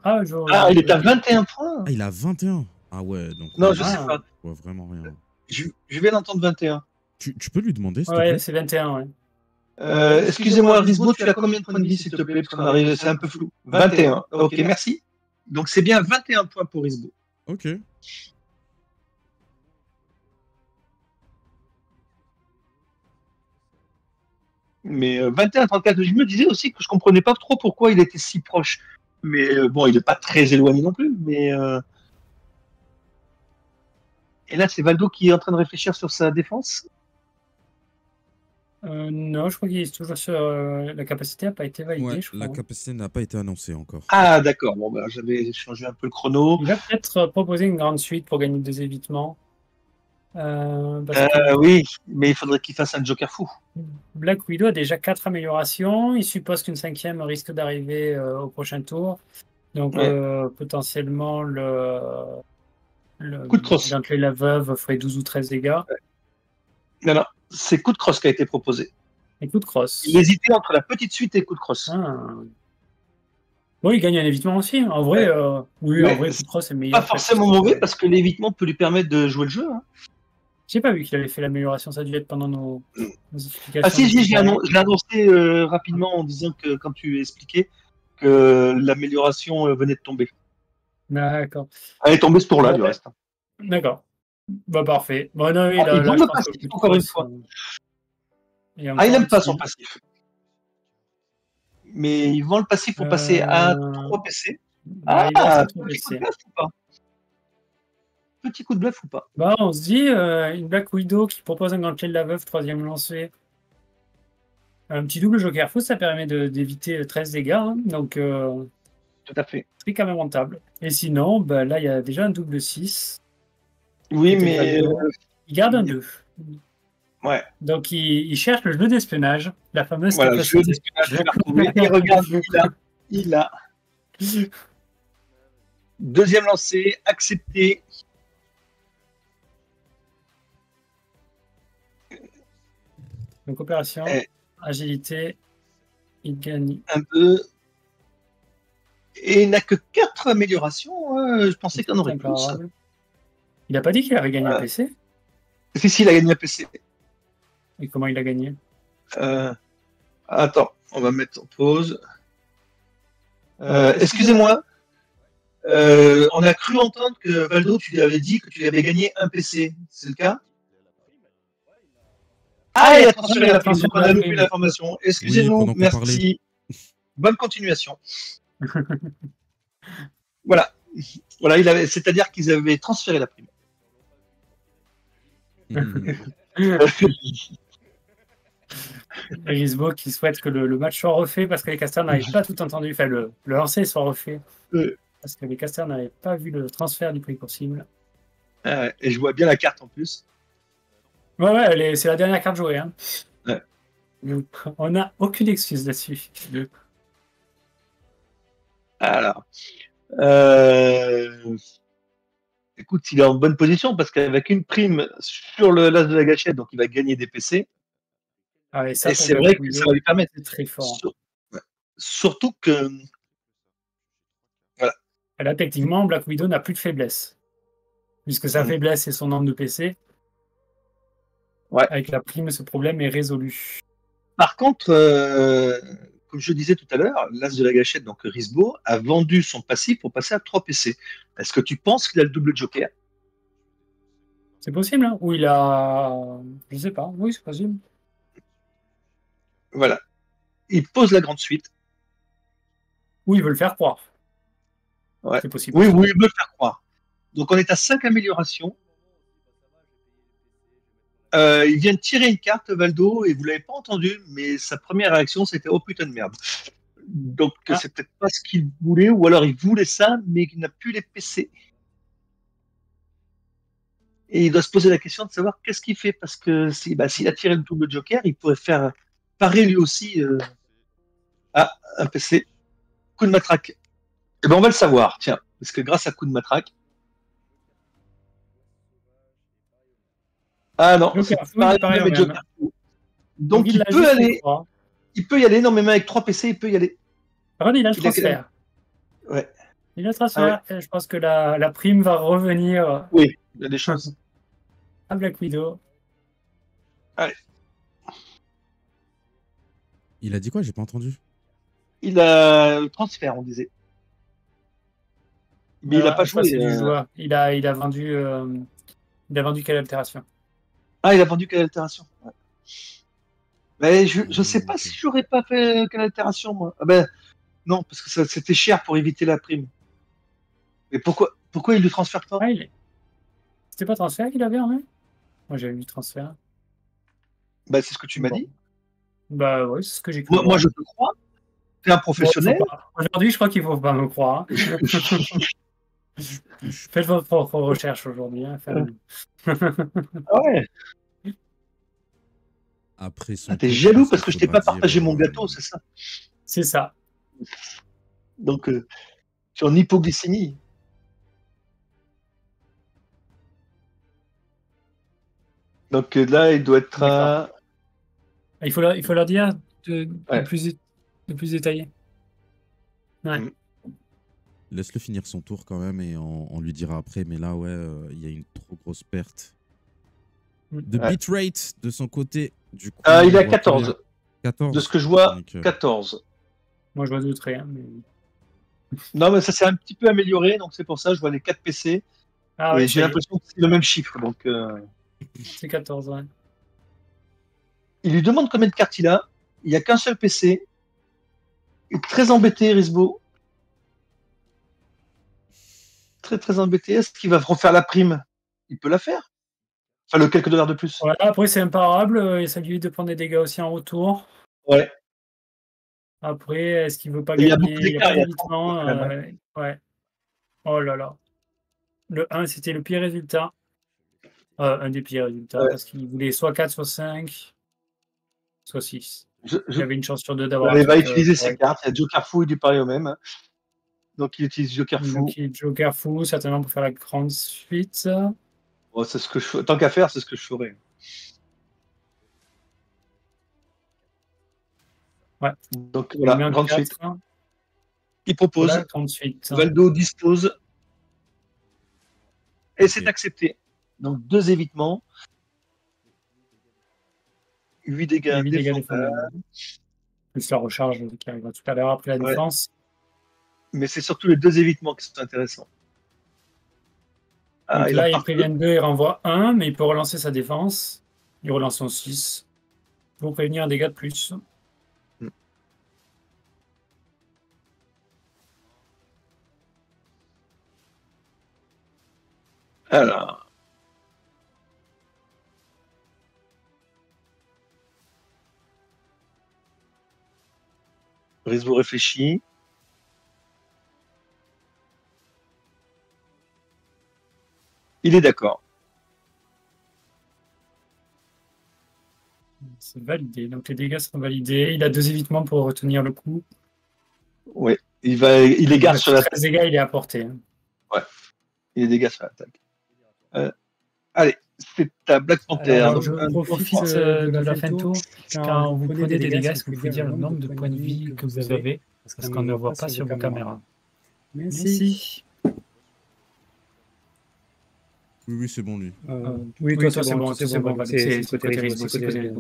Il est à 21 points. Ah, il a 21. Ah ouais, donc... Non, je sais pas. Je vois vraiment rien. Je viens d'entendre 21. Tu peux lui demander, s'il te plaît? Ouais, c'est 21, ouais. Excusez-moi, Risbo, tu as combien de points de vie, s'il te plaît? Parce qu'on arrive, c'est un peu flou. 21. Ok, merci. Donc c'est bien 21 points pour Risbo. Ok. Mais 21-34, je me disais aussi que je comprenais pas trop pourquoi il était si proche. Mais bon, il n'est pas très éloigné non plus. Mais et là, c'est Valdo qui est en train de réfléchir sur sa défense. Non, je crois qu'il est toujours sur la capacité n'a pas été validée. Ouais, je crois. la capacité n'a pas été annoncée encore. Ah, d'accord. Bon, ben, j'avais changé un peu le chrono. Il va peut-être proposer une grande suite pour gagner 2 évitements. Oui, mais il faudrait qu'il fasse un Joker fou. Black Widow a déjà 4 améliorations. Il suppose qu'une 5e risque d'arriver au prochain tour. Donc, potentiellement, le coup de crosse. Dentley la veuve ferait 12 ou 13 dégâts. Non, c'est coup de crosse qui a été proposé. Et coup de crosse. Il hésitait entre la petite suite et coup de crosse. Oui, il gagne un évitement aussi. En vrai, oui, en vrai, coup de crosse est meilleur. Pas forcément mauvais parce que l'évitement peut lui permettre de jouer le jeu. Hein. J'ai pas vu qu'il avait fait l'amélioration, ça a dû être pendant nos explications. Ah si, je l'ai annoncé rapidement en disant que quand tu expliquais que l'amélioration venait de tomber. D'accord. Elle est tombée ce tour-là, Bon, du ben, reste. D'accord. Bah parfait. Bon, non, oui, Ah, là, il là, vend je le pense que passif, le encore une cross, fois. il Ah, il n'aime pas dessus. son passif. Mais il vend le passif pour passer à 3 PC. Bah, il est à 3 Petit coup de PC. bluff ou pas? Petit coup de bluff ou pas? Bah, on se dit, une Black Widow qui propose un gantelet de la veuve, 3e lancé. Un petit double joker fou, ça permet d'éviter 13 dégâts. Hein, donc, Tout à fait. c'est quand même rentable. Et sinon, bah, là, il y a déjà un double 6. Oui, Côté mais Valdo. Il garde un 2. ouais. Donc, il cherche le jeu d'espionnage, la fameuse Voilà, le jeu capacité. d'espionnage, je l'ai retrouvé. Et regarde, il a. Deuxième lancé, accepté. Donc, opération, agilité, il gagne. Un peu. Et il n'a que 4 améliorations. Je pensais qu'il en aurait plus. Il n'a pas dit qu'il avait gagné un PC? Si, il a gagné un PC. Et comment il a gagné? Attends, on va mettre en pause. Excusez-moi. On a cru entendre que Valdo, tu lui avais dit que tu lui avais gagné un PC. C'est le cas? Ah, il a transféré la prime. On a loupé l'information. Excusez-nous, Oui, merci. Bonne continuation. Voilà. Voilà, c'est-à-dire qu'ils avaient transféré la prime. Risbo qui souhaite que le match soit refait parce que les casters n'avaient pas tout entendu. Enfin, le lancer soit refait. Parce que les casters n'avaient pas vu le transfert du prix possible. Et je vois bien la carte en plus. Ouais, c'est la dernière carte jouée. Hein. Ouais. Donc, on n'a aucune excuse là-dessus. Alors. Écoute, il est en bonne position parce qu'avec une prime sur le l'as de la gâchette, donc il va gagner des PC. Ah, et c'est vrai que ça va lui permettre. C'est très fort. Surtout que. Voilà. Et là, techniquement, Black Widow n'a plus de faiblesse. Puisque sa faiblesse, c'est son nombre de PC. Ouais. Avec la prime, ce problème est résolu. Par contre, comme je disais tout à l'heure, l'as de la gâchette, donc Risbo, a vendu son passif pour passer à 3 PC. Est-ce que tu penses qu'il a le double joker? C'est possible, hein? Ou il a. Je sais pas. Oui, c'est possible. Voilà. Il pose la grande suite. Ou il veut le faire croire. Ouais. C'est possible. Oui, il veut le faire croire. Donc on est à 5 améliorations. Il vient de tirer une carte, Valdo, et vous l'avez pas entendu, mais sa première réaction, c'était oh putain de merde. Donc c'est peut-être pas ce qu'il voulait, ou alors il voulait ça, mais il n'a plus les PC. Et il doit se poser la question de savoir qu'est-ce qu'il fait, parce que s'il a tiré le double joker, il pourrait faire parer lui aussi à un PC. Coup de matraque. Eh ben on va le savoir, tiens, parce que grâce à coup de matraque. Ah non, c'est pareil, mais joker. Donc il peut aller. Il peut y aller, non, mais même avec 3 PC, il peut y aller. Par contre, il a le transfert. Ouais. Il a le transfert. Et je pense que la prime va revenir. Oui, il y a des chances. À Black Widow. Allez. Il a dit quoi? J'ai pas entendu. Il a le transfert, on disait. Mais il n'a pas joué. Il a vendu. Il a vendu quelle altération? Ah, il a vendu quelle altération? Ouais. Mais je sais pas si j'aurais pas fait quelle altération, moi. Ah ben, non, parce que c'était cher pour éviter la prime. Mais pourquoi il le transfère pas? C'était pas transfert qu'il avait en main? Moi, j'avais vu transfert. Bah, c'est ce que tu m'as dit. Bah, oui, c'est ce que j'ai cru. Moi, je te crois. T'es un professionnel. Aujourd'hui, je crois qu'il faut pas me croire. Faites votre propre recherche aujourd'hui. Hein. Ah ouais. Après son t'es jaloux parce que je t'ai pas partagé mon gâteau, c'est ça? C'est ça. Donc, tu es en hypoglycémie. Donc là, il doit être à... Il faut leur dire de plus détaillé. Ouais. Laisse-le finir son tour quand même et on lui dira après. Mais là, ouais, il y a une trop grosse perte. de Ouais. bitrate de son côté. Du coup, Il est à on voit 14. combien 14. De ce que je vois, Donc, 14. Moi, je vois douterais. Hein, mais... Non, mais ça s'est un petit peu amélioré, donc c'est pour ça que je vois les 4 PC. Ah Et ouais, j'ai ça y est, l'impression que c'est le même chiffre. Donc, c'est 14, ouais. il lui demande combien de cartes il a. Il n'y a qu'un seul PC. Il est très embêté, Risbo. Très, très embêté. Est-ce qu'il va refaire la prime? Il peut la faire. Enfin, le quelques dollars de plus. Voilà, après, c'est imparable. Et ça lui évite de prendre des dégâts aussi en retour. Ouais. Après, est-ce qu'il veut pas Il y a gagner? beaucoup Il n'y a pas d'écart. Il y a 30 d'évitement. quand même, hein. Ouais. Oh là là. Le 1, c'était le pire résultat. Un des pires résultats, Ouais. parce qu'il voulait soit 4, soit 5, soit 6. Il Je- avait une chance sur 2 d'avoir il un va truc utiliser ses correct. cartes. Il y a Joker Fou et du pareil au même. Donc, il utilise Joker Fou. Donc, il est Joker fou, certainement pour faire la grande suite. Bon, c'est ce que je... Tant qu'à faire, c'est ce que je ferais. Ouais. Donc, Il met voilà, un grande 4. suite. Il propose. Voilà, grande suite. Valdo dispose. Et Ok. c'est accepté. Donc, 2 évitements. 8 dégâts 8 dégâts défendables. défendables. Plus la recharge qui arrivera tout à l'heure après la Ouais. défense. Mais c'est surtout les 2 évitements qui sont intéressants. Ah, Donc il là, a il pas prévient 2, il renvoie 1, mais il peut relancer sa défense. Il relance son 6 pour prévenir un dégât de plus. Alors. Rizzo réfléchit. Il est d'accord. C'est validé. Donc les dégâts sont validés. Il a 2 évitements pour retenir le coup. Oui. Il les garde sur la 13 dégâts, il est à portée. Il les dégâts sur l'attaque. Allez, c'est à Black Panther. Alors, Donc, je profite de la fin de tour. Quand vous prenez des dégâts, est-ce que vous pouvez dire le nombre de points de vie que vous avez? Parce qu'on ne voit pas sur vos caméras. Merci. Oui, oui, c'est bon, lui. Oui, toi, c'est bon. C'est bon. C'est côté risque. C'est côté risque.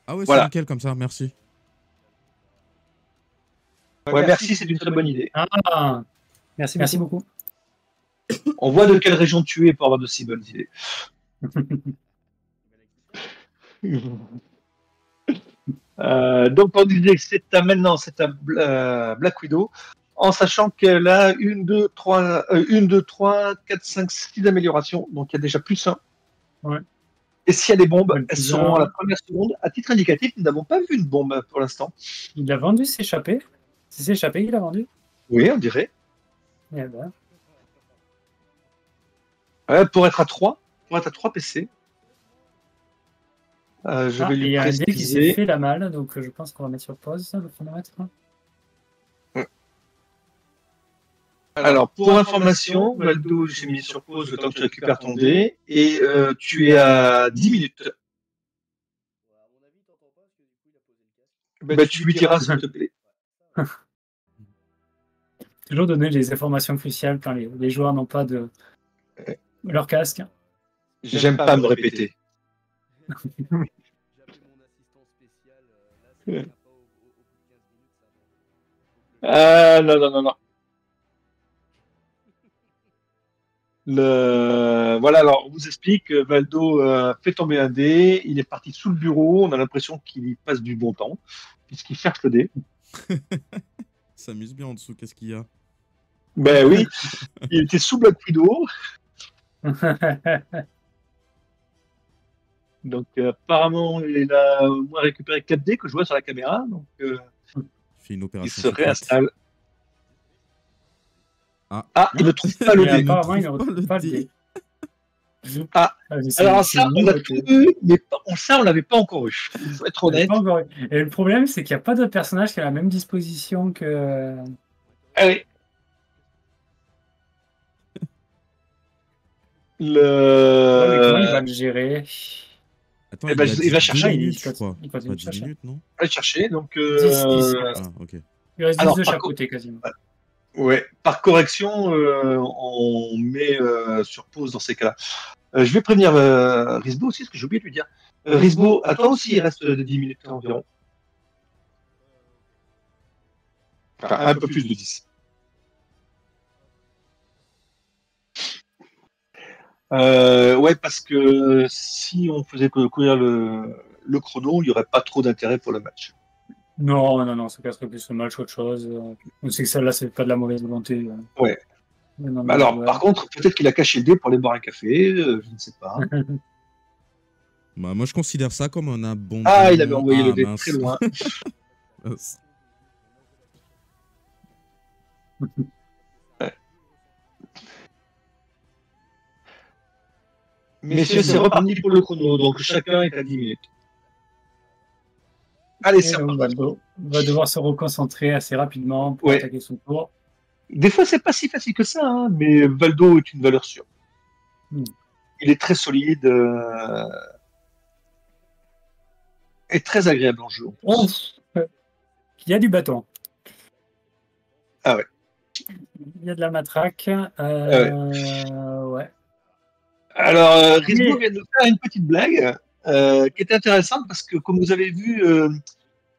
Ah ouais, Voilà. c'est nickel comme ça, merci. Ouais, merci, c'est une très bonne idée. Ah, merci beaucoup. On voit de quelle région tu es pour avoir de si bonnes idées. Donc, on disait que maintenant, c'est à Black Widow, en sachant qu'elle a 1, 2, 3, 4, 5, 6 améliorations. Donc, il y a déjà plus 1. Ouais. Et s'il y a des bombes, Ouais, elles seront à la première seconde. À titre indicatif, nous n'avons pas vu une bombe pour l'instant. Il a vendu s'échapper. C'est s'échapper qu'il a vendu? Oui, on dirait. Eh ben. Ouais, pour être à 3. Pour être à 3 PC. Je vais Il lui y a un dé qui s'est préciser. fait la malle, donc je pense qu'on va mettre sur pause le chronomètre. Alors, pour information, Valdo, j'ai mis sur pause le temps que tu récupères ton dé. Et tu es à 10 minutes. À mon avis, t'entends pas parce que du coup, il a posé le casque. Bah, tu lui diras, s'il te plaît. Toujours donner les informations cruciales quand les joueurs n'ont pas de leur casque. J'aime pas me répéter. J'ai appelé mon assistant spécial. Là, ça vient pas au bout de 15 minutes. Ça. Non. Voilà, alors on vous explique, Valdo fait tomber un dé, il est parti sous le bureau, on a l'impression qu'il y passe du bon temps, puisqu'il cherche le dé. Ça s'amuse bien en dessous, qu'est-ce qu'il y a? Ben oui, il était sous Black Widow, donc apparemment il a au moins récupéré 4 dés que je vois sur la caméra, donc Il fait une il opération se secrète. réinstalle. Ah, Il ne trouve pas le Mais dé. apparemment, il ne trouve pas retrouve le pas le dé. dé. Ah, c'est- Alors c'est ça, on a nouveau, tout eu, mais ça, on l'avait pas encore eu. Il faut être on l'a honnête. pas encore eu. Et le problème, c'est qu'il n'y a pas d'autre personnage qui a la même disposition que. Ah oui. Ouais, mais comment il va Le... le gérer? Attends, Eh ben, a il dit va chercher. 2 minutes, je crois. Il continue Pas de 10 chercher. minutes, non? Allez chercher, donc... 10. Ah, ok. Il reste 10 Alors, de par chaque contre- côté quasiment. Ouais, par correction, on met sur pause dans ces cas-là. Je vais prévenir Risbo aussi, parce que j'ai oublié de lui dire. Risbo, à toi aussi, il reste de 10 minutes environ. Enfin, un peu plus de 10. Ouais, parce que si on faisait courir le chrono, il n'y aurait pas trop d'intérêt pour le match. Non, ça casserait plus le match qu'autre chose. On sait que celle-là, c'est pas de la mauvaise volonté. Ouais. Non, Bah alors, par contre, peut-être qu'il a caché le dé pour aller boire un café, je ne sais pas. Bah, moi, je considère ça comme un abandon. Ah, il avait envoyé le dé mince. très loin. Mince. Ouais. Messieurs, c'est reparti pour le chrono, donc chacun est à 10 minutes. Allez, c'est reparti. Valdo va devoir se reconcentrer assez rapidement pour Ouais. attaquer son tour. Des fois, c'est pas si facile que ça, hein, mais Valdo est une valeur sûre. Il est très solide et très agréable en jeu. Oh, il y a du bâton. Ah ouais. Il y a de la matraque. Ouais. Alors, Risbo vient de faire une petite blague qui est intéressante parce que, comme vous avez vu,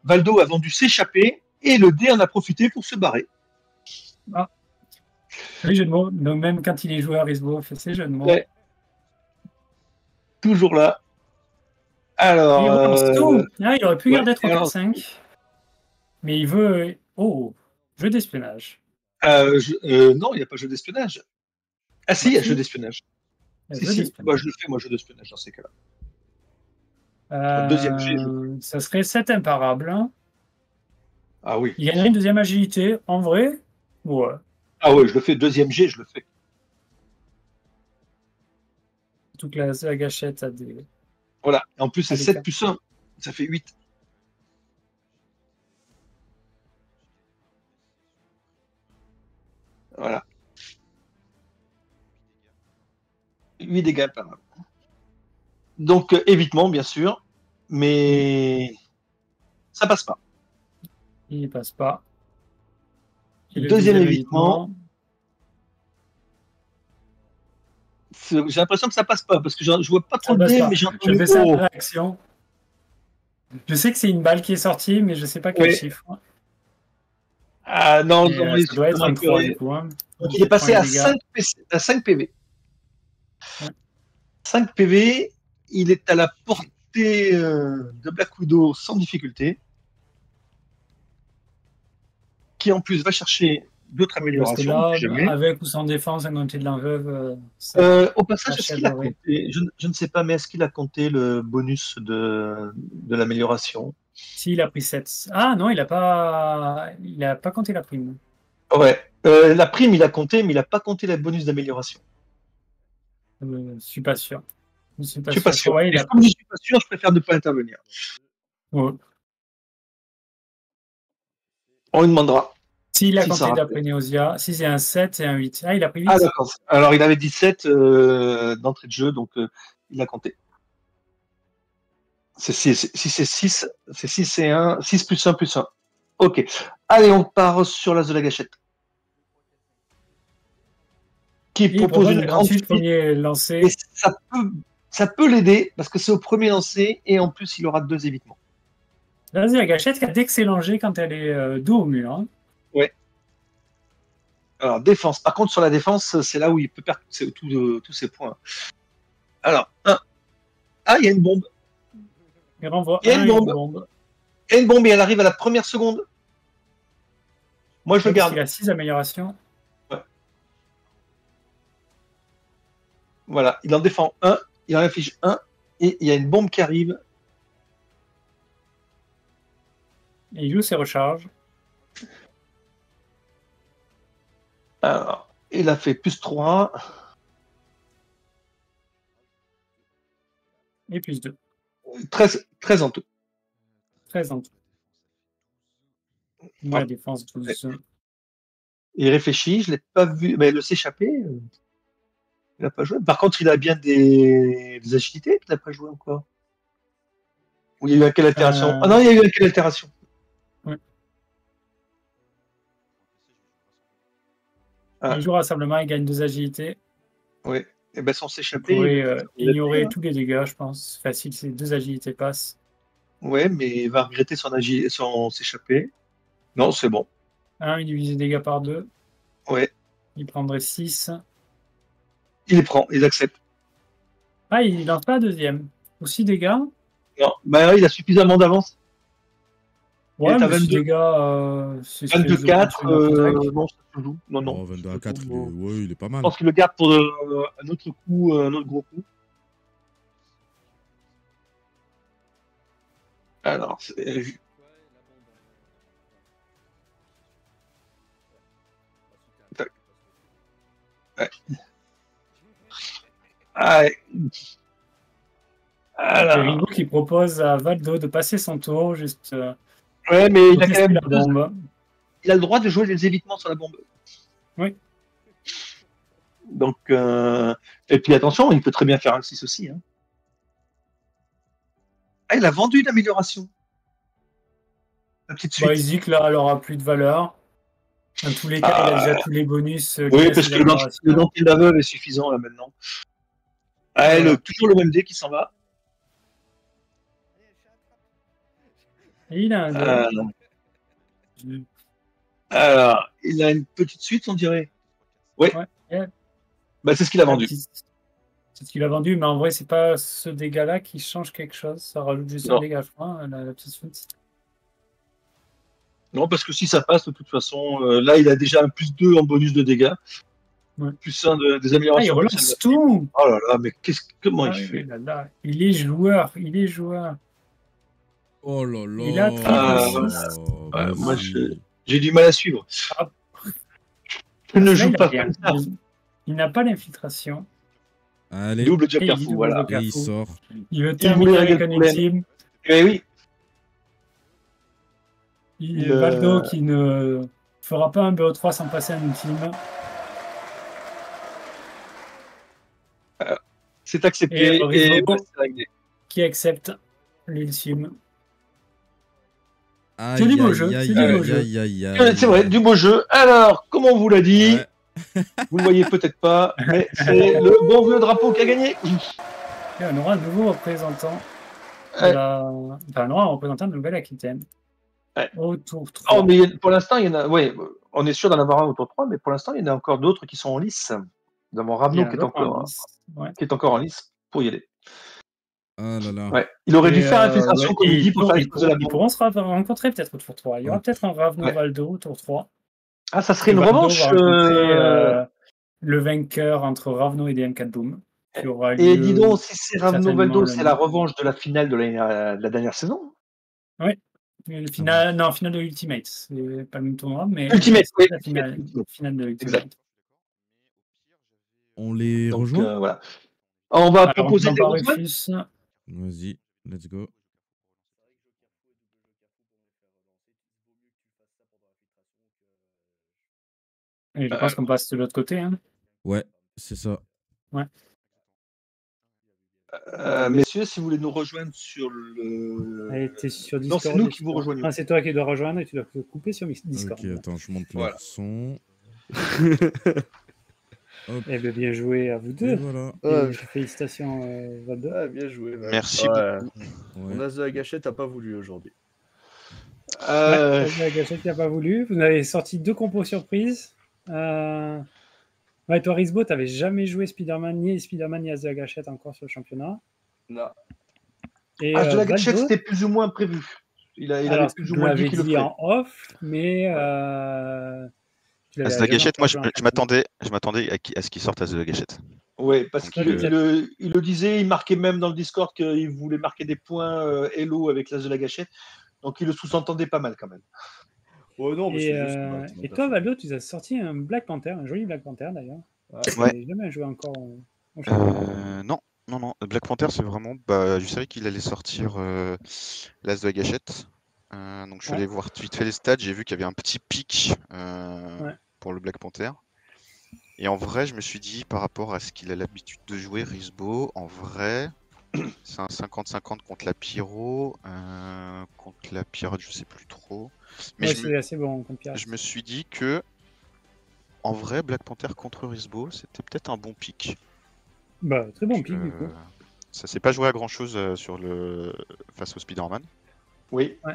Valdo a vendu s'échapper et le dé en a profité pour se barrer. Ah. Oui, jeu de mots. Donc, même quand il est joueur, Risbo fait ses jeux de mots. Ouais. Toujours là. Alors. Il relance tout. Ah, il aurait pu garder 3 alors, 5. Mais il veut. Oh, jeu d'espionnage. Non, il n'y a pas jeu d'espionnage. Ah si, il y a jeu d'espionnage. Si. Bah, je le fais, moi, jeu d'espionnage dans ces cas-là. Deuxième G, ça serait 7 imparables. Ah oui. Il gagnerait une deuxième agilité. En vrai, ouais. Ah ouais, je le fais. Deuxième G, je le fais. Toute la gâchette a des. Voilà. En plus, c'est 7 plus 1. Ça fait 8. Voilà. 8 dégâts imparables. Donc, évitement, bien sûr. Mais ça passe pas. Il passe pas. Deuxième évitement. J'ai l'impression que ça passe pas parce que je vois pas trop de dés, mais j'ai entendu. Je fais ça en réaction. Je sais que c'est une balle qui est sortie, mais je sais pas quel chiffre. Ah non, ça doit être un 3 du coup. Hein. Donc il est passé à 5 PV. Ouais. 5 PV, il est à la portée de Black Widow sans difficulté. Qui en plus va chercher d'autres améliorations. Parce que là, avec ou sans défense, un côté de l'enveuve. Au passage, est-ce qu'il a compté, je ne sais pas, mais est-ce qu'il a compté le bonus de l'amélioration? Si, il a pris 7. Ah non, il n'a pas compté la prime. Ouais, la prime, il a compté, mais il n'a pas compté le bonus d'amélioration. Je suis pas sûr. Je suis pas sûr. Ouais, comme je suis pas sûr, je préfère ne pas intervenir. Ouais. On lui demandera. S'il a compté d'après Neosia, si c'est un 7 et un 8. Ah, il a pris 8. Ah, d'accord. Alors, il avait 17 d'entrée de jeu, donc il a compté. Si c'est 6, c'est 6 et 1, 6 plus 1 plus 1. Ok. Allez, on part sur l'as de la gâchette. Qui propose une grande suite. Premier lancé. Et ça peut l'aider parce que c'est au premier lancé et en plus, il aura 2 évitements. L'as de la gâchette qui a d'excellents jets quand elle est dos au mur. Hein. Ouais. Alors, défense. Par contre, sur la défense, c'est là où il peut perdre tous ses points. Alors, 1. Ah, il y a une bombe. Il renvoie Il y a une bombe. Il y a une bombe et elle arrive à la première seconde. Moi, je le garde. Il a 6 améliorations. Ouais. Voilà, il en défend 1, il en affiche 1, et il y a une bombe qui arrive. Et il joue ses recharges. Alors, il a fait plus 3. Et plus 2. 13 en tout. 13 en tout. La défense 12. Il réfléchit, je ne l'ai pas vu. Mais le s'échapper, il n'a pas joué. Par contre, il a bien des agilités qu'il n'a pas joué encore. Ou il y a eu quelle altération Ah non, il y a eu quelle altération Ouais. Il joue rassemblement, il gagne 2 agilités. Oui. Et ben sans Il s'échapper. pourrait ignorer hein. tous les dégâts, je pense. Facile, ces 2 agilités passent. Ouais, mais il va regretter sans s'échapper. Non, c'est bon. Il divise les dégâts par 2. Ouais. Il prendrait 6. Il les prend, il accepte. Ah, il lance pas un deuxième. Aussi dégâts. Non, bah il a suffisamment d'avance. Ouais, est à mais 6 22. dégâts, c'est ce que 22-4, les non, ça se joue. Non, non. Oh, 22 à 4, Bon. ouais, il est pas Je mal. pense qu'il le garde pour un autre coup, un autre gros coup. Alors, Tac. Ouais. Ah, ouais. C'est Alors, Ringo qui propose à Valdo de passer son tour, juste ouais, mais il a quand tester même la bombe. il a le droit de jouer les évitements sur la bombe. Oui. Donc, et puis attention, il peut très bien faire un 6 aussi. Hein. Ah, il a vendu une amélioration. La petite suite. Bah, il dit que là, elle aura plus de valeur. Dans tous les cas, il a déjà tous les bonus. Oui, liés à parce ses que le améliorations. dentine d'aveugle est suffisant là maintenant. Ah, Voilà. toujours le même dé qui s'en va. Et il a un Euh, dé. alors, il a une petite suite, on dirait. Oui. Ouais. Bah, c'est ce qu'il a vendu. C'est ce qu'il a vendu, mais en vrai, c'est pas ce dégât-là qui change quelque chose. Ça rajoute juste Non. un dégât, je crois, la petite suite. Non, parce que si ça passe, de toute façon, là, il a déjà un +2 en bonus de dégâts. Ouais. +1 des Ah, améliorations. il relance tout. Oh là là, mais comment Ah, il fait là. Il est joueur. Oh là là. Il a triple 6. Moi, j'ai du mal à suivre. Ah. Je ne Là, joue il a pas rien. comme ça. Il n'a pas l'infiltration. Allez, Double Joker Et il fou, double voilà. Joker et il fou. sort. Il veut voulait terminer avec régler un le problème. ultime. Eh oui. Valdo qui ne fera pas un BO3 sans passer un ultime. C'est accepté. Et Et Rizzo c'est réglé. qui accepte l'ultime. Aïe, C'est du beau aïe, jeu, aïe, c'est du beau aïe, jeu. aïe, aïe, aïe. C'est vrai, du beau jeu. Alors, comme on vous l'a dit, Ouais. vous ne le voyez peut-être pas, mais c'est le bon vieux drapeau qui a gagné. Et on aura un nouveau représentant. Ouais. On aura un représentant de Nouvelle-Aquitaine. Ouais. Au tour 3. Oh, mais pour l'instant, il y en a. Oui, on est sûr d'en avoir un au tour 3, mais pour l'instant, il y en a encore d'autres qui sont en lice. Nous avons Ravno qui est encore en lice pour y aller. Ah là là. Ouais. Il aurait dû faire infiltration, comme il dit, pour faire exploser la Ils bombe. pourront se rencontrer peut-être au tour 3. Il y aura Ouais. peut-être un Ravno Valdo au tour 3. Ah, ça serait Et une Valdo revanche. va rencontrer, le vainqueur entre Ravno et DM4 Doom. Qui aura Et lieu dis donc, si c'est Ravno certainement Valdo, le- c'est la revanche de la finale de la dernière saison. Oui. Finale de Ultimate. C'est pas le même tournoi, mais Ultimate, c'est oui. la finale de Ultimate. Exact. On les Donc, rejoint voilà. On va Alors, proposer on des va rejoindre. Rufus. Vas-y, let's go. Et je pense qu'on passe de l'autre côté. Hein. Ouais, c'est ça. Ouais. Messieurs, si vous voulez nous rejoindre sur le. Allez, t'es sur Non, Discord. c'est nous qui vous rejoignons. Ah, c'est toi qui dois rejoindre et tu dois te couper sur Discord. Ok, attends, je monte Voilà. le son. Eh bien joué à vous Et deux. voilà. Et félicitations, Valdo. Ah, bien joué. Valdo. Merci Ouais. beaucoup. Mon as de la gâchette n'a pas voulu aujourd'hui. La gâchette qui n'a pas voulu. Vous avez sorti 2 compos surprises. Ouais, toi, Rizbo, tu n'avais jamais joué Spider-Man, ni As de la gâchette encore sur le championnat. Non. Et As de la gâchette, Valdo, c'était plus ou moins prévu. Il avait alors, plus ou tu moins l'avais dit qu'il le dit ferait. en off, mais tu l'avais As de la jamais gâchette, moi encore joué en je championnat. m'attendais à ce qu'il sorte As de la gâchette. Oui, parce Donc, qu'il il le disait, il marquait même dans le Discord qu'il voulait marquer des points Hello avec l'As de la gâchette. Donc il le sous-entendait pas mal quand même. Oh non, mais c'est juste. Et toi, Valdo, tu as sorti un Black Panther, un joli Black Panther d'ailleurs. Ouais. Tu n'avais jamais joué encore au championnat. Non. Black Panther, c'est vraiment. Je savais qu'il allait sortir l'As de la gâchette. Donc je suis allé voir vite fait les stats. J'ai vu qu'il y avait un petit pic pour le Black Panther. Et en vrai, je me suis dit, par rapport à ce qu'il a l'habitude de jouer, Rizbo, en vrai, c'est un 50-50 contre la Pyro. Contre la Pirate, je sais plus trop. Mais Ouais, c'est assez bon contre Pirate. je me suis dit que, en vrai, Black Panther contre Risbo, c'était peut-être un bon pick. Bah, très bon pick, du coup. Ça s'est pas joué à grand chose face au Spider-Man. Oui. Ouais.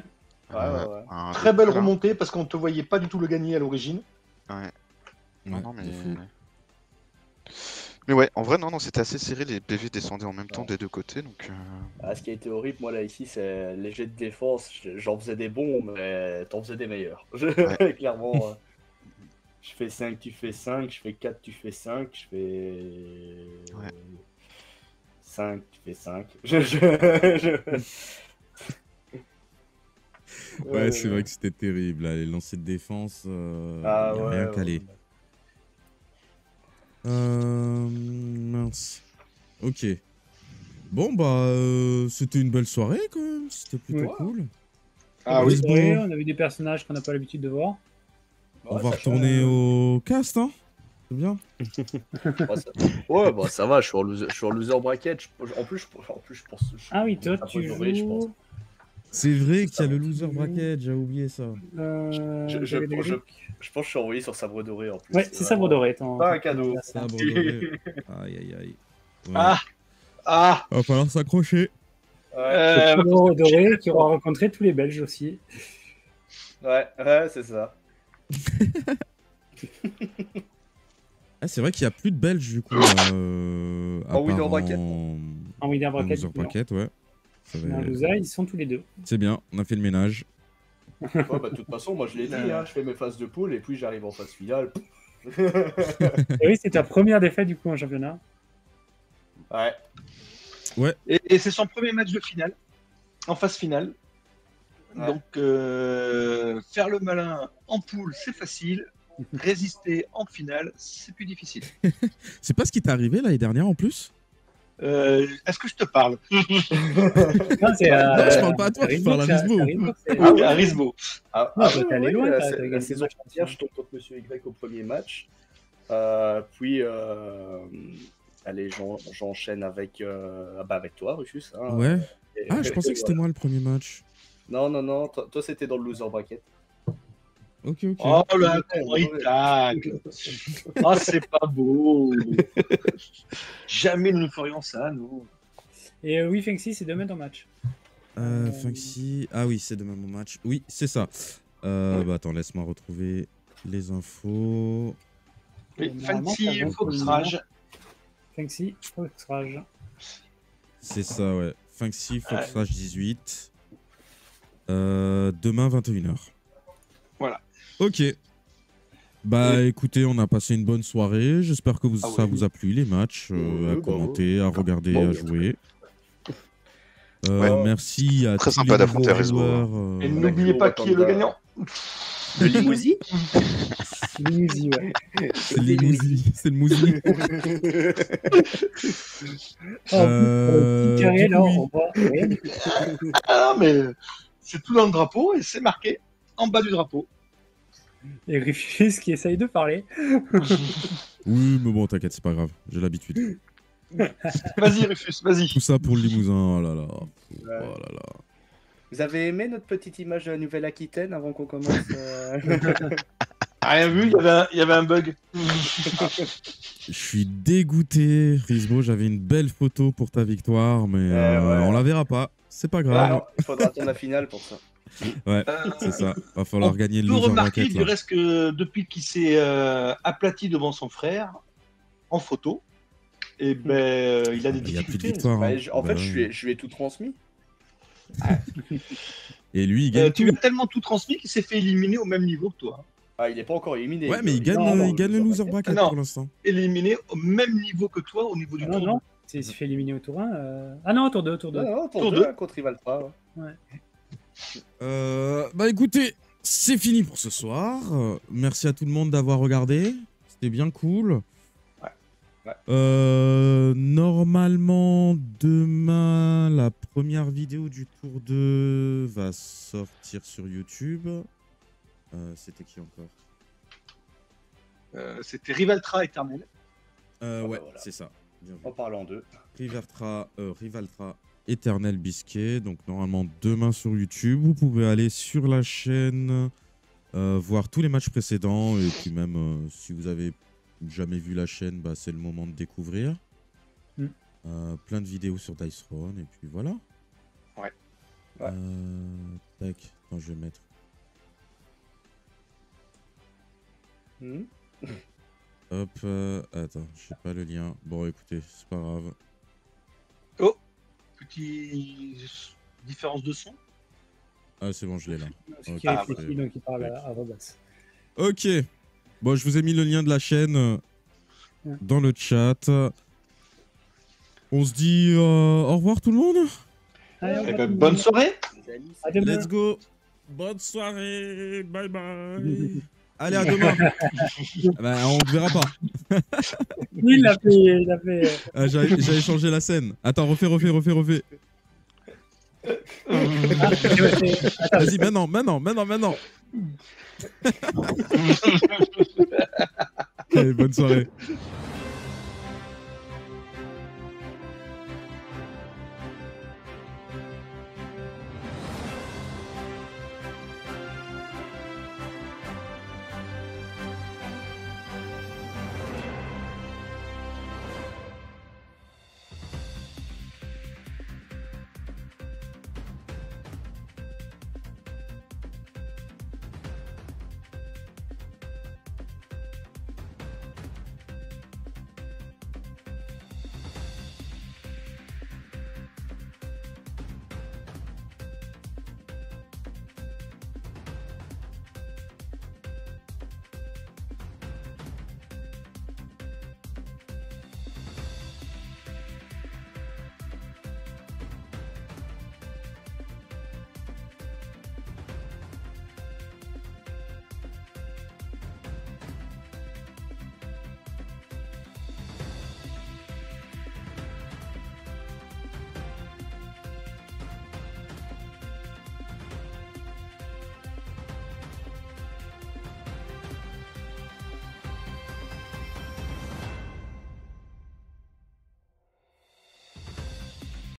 Un Très belle début, là. remontée parce qu'on te voyait pas du tout le gagner à l'origine. Ouais. Ouais, Non, mais... de fou. mais ouais, en vrai, non, c'était assez serré. Les PV descendaient en même temps des deux côtés. Donc, Ce qui a été horrible, moi, là, ici, c'est les jets de défense. J'en faisais des bons, mais t'en faisais des meilleurs. Clairement, je fais 5, tu fais 5. Je fais 4, tu fais 5. Je fais... Ouais. 5, tu fais 5. Ouais, c'est vrai que c'était terrible. Là, les lancers de défense, Ah, y a ouais, rien ouais. calé. Mince. Ok. Bon, bah, c'était une belle soirée quand même. C'était plutôt Ouais. cool. Ah oui. Ouais, on a vu des personnages qu'on n'a pas l'habitude de voir. On va retourner au cast, hein. C'est bien. Ouais, bah ça va, je suis en loser bracket. En plus, je pense. Ah oui, toi, ça tu peut durer, je pense. joues... C'est vrai qu'il y a le tu loser joues- bracket, j'ai oublié ça. Je pense que je suis envoyé sur Sabre Doré en plus. Ouais, c'est Sabre Doré. Pas un cadeau. Sabre doré. Aïe, aïe, aïe. Ouais. Ah Va falloir s'accrocher. Ouais, Sabre Doré qui aura rencontré tous les Belges aussi. ouais, c'est ça. Ah, c'est vrai qu'il n'y a plus de Belges du coup. À En winner part bracket. En winner en bracket. loser bracket, ouais. Ça va- Mais en loser, ils sont tous les deux. C'est bien, on a fait le ménage. Ouais, bah, de toute façon, moi je l'ai dit, hein, je fais mes phases de poule et puis j'arrive en phase finale. Et oui, c'est ta première défaite du coup en championnat. Ouais. Et c'est son premier match de finale, en phase finale. Ouais. Donc, faire le malin en poule, c'est facile. Résister en finale, c'est plus difficile. C'est pas ce qui t'est arrivé l'année dernière en plus? Est-ce que je te parle? Non, c'est Non, je parle pas à toi, je parle à Risbo. Ah oui, à Risbo. t'es allé loin, t'as la gagné saison le match. entière, je tombe contre Monsieur Y au premier match. Puis, allez, j'enchaîne avec, avec toi, Rufus. Hein, Ouais. Et- Ah, je pensais que c'était moi le premier match. Non, toi c'était dans le loser bracket. Ok, ok. Oh là, comment il tacle. Oh, c'est pas beau. Jamais nous ne ferions ça, nous. Et oui, Fengxi, c'est demain ton match. Funky. Ah oui, c'est demain mon match. Oui, c'est ça. Bah attends, laisse-moi retrouver les infos. Oui, Normalement, Fancy ça va Fox être Rage. Fengxi, Fox Rage. C'est ça, ouais. Funky Fox Rage 18. Demain 21h. Voilà. Ok. Bah écoutez, on a passé une bonne soirée. J'espère que ça vous a plu, les matchs, à commenter, à regarder, à jouer. Merci à très tous sympa les d'affronter nouveaux Risbo. joueurs. Et n'oubliez pas qui est le gagnant. Le Limousi Limousi, ouais. C'est le Mousi. C'est le Mousi. Petit carré, du là, coup, on voit rien du tout. Ah, mais c'est tout dans le drapeau et c'est marqué en bas du drapeau. Et Rufus qui essaye de parler. Oui, mais bon, t'inquiète, c'est pas grave. J'ai l'habitude. Vas-y, Rufus, vas-y. Tout ça pour le Limousin. Oh là là. Oh là là. Vous avez aimé notre petite image de la Nouvelle-Aquitaine avant qu'on commence Rien vu, il y avait un bug. Je suis dégoûté, Risbo. J'avais une belle photo pour ta victoire, mais on la verra pas. C'est pas grave. Non, il faudra attendre la finale pour ça. Ouais, c'est ça. Va falloir gagner le On peut loser remarquer bracket du là. reste que depuis qu'il s'est aplati devant son frère en photo, et ben il a des Il y a plus de difficultés. victoire. hein. En fait, Bah je ouais. lui ai tout transmis. Et lui, il gagne Tu lui tout. as tellement tout transmis qu'il s'est fait éliminer au même niveau que toi. Ah, il est pas encore éliminé. Ouais, mais il est gagne, dans il gagne le loser bracket Non. pour l'instant. Éliminé au même niveau que toi au niveau du Non, tour. non. Il s'est fait éliminer au tour 1. Ah non, au tour 2, tour 2. Non, Tour pour deux. deux contre Rivaltra. Ouais. Bah écoutez, c'est fini pour ce soir. Merci à tout le monde d'avoir regardé. C'était bien cool. Normalement, demain, la première vidéo du tour 2 va sortir sur YouTube. C'était qui encore? C'était Rivaltra éternel. Ouais, voilà. c'est ça. Bien vu. En parlant d'eux. Rivaltra Éternel Bisquet. Donc normalement demain sur YouTube. Vous pouvez aller sur la chaîne voir tous les matchs précédents. Et puis même, si vous avez jamais vu la chaîne, bah, c'est le moment de découvrir. Plein de vidéos sur Dice Throne. Et puis voilà. Ouais. Tac. Attends, je vais mettre. Hop, attends, je sais pas le lien. Bon, écoutez, c'est pas grave. Oh, petite différence de son. Ah, c'est bon, je l'ai là. Ce qui réfléchit, donc il parle à voix basse. Ok. Bon, je vous ai mis le lien de la chaîne dans le chat. On se dit au revoir tout le monde. Allez, Bonne soirée. à demain. Let's go. Bonne soirée. Bye bye. Allez, à demain. Bah, on ne verra pas. Oui, il a fait. J'avais changé la scène. Attends, refais. Vas-y, maintenant. Allez, bonne soirée.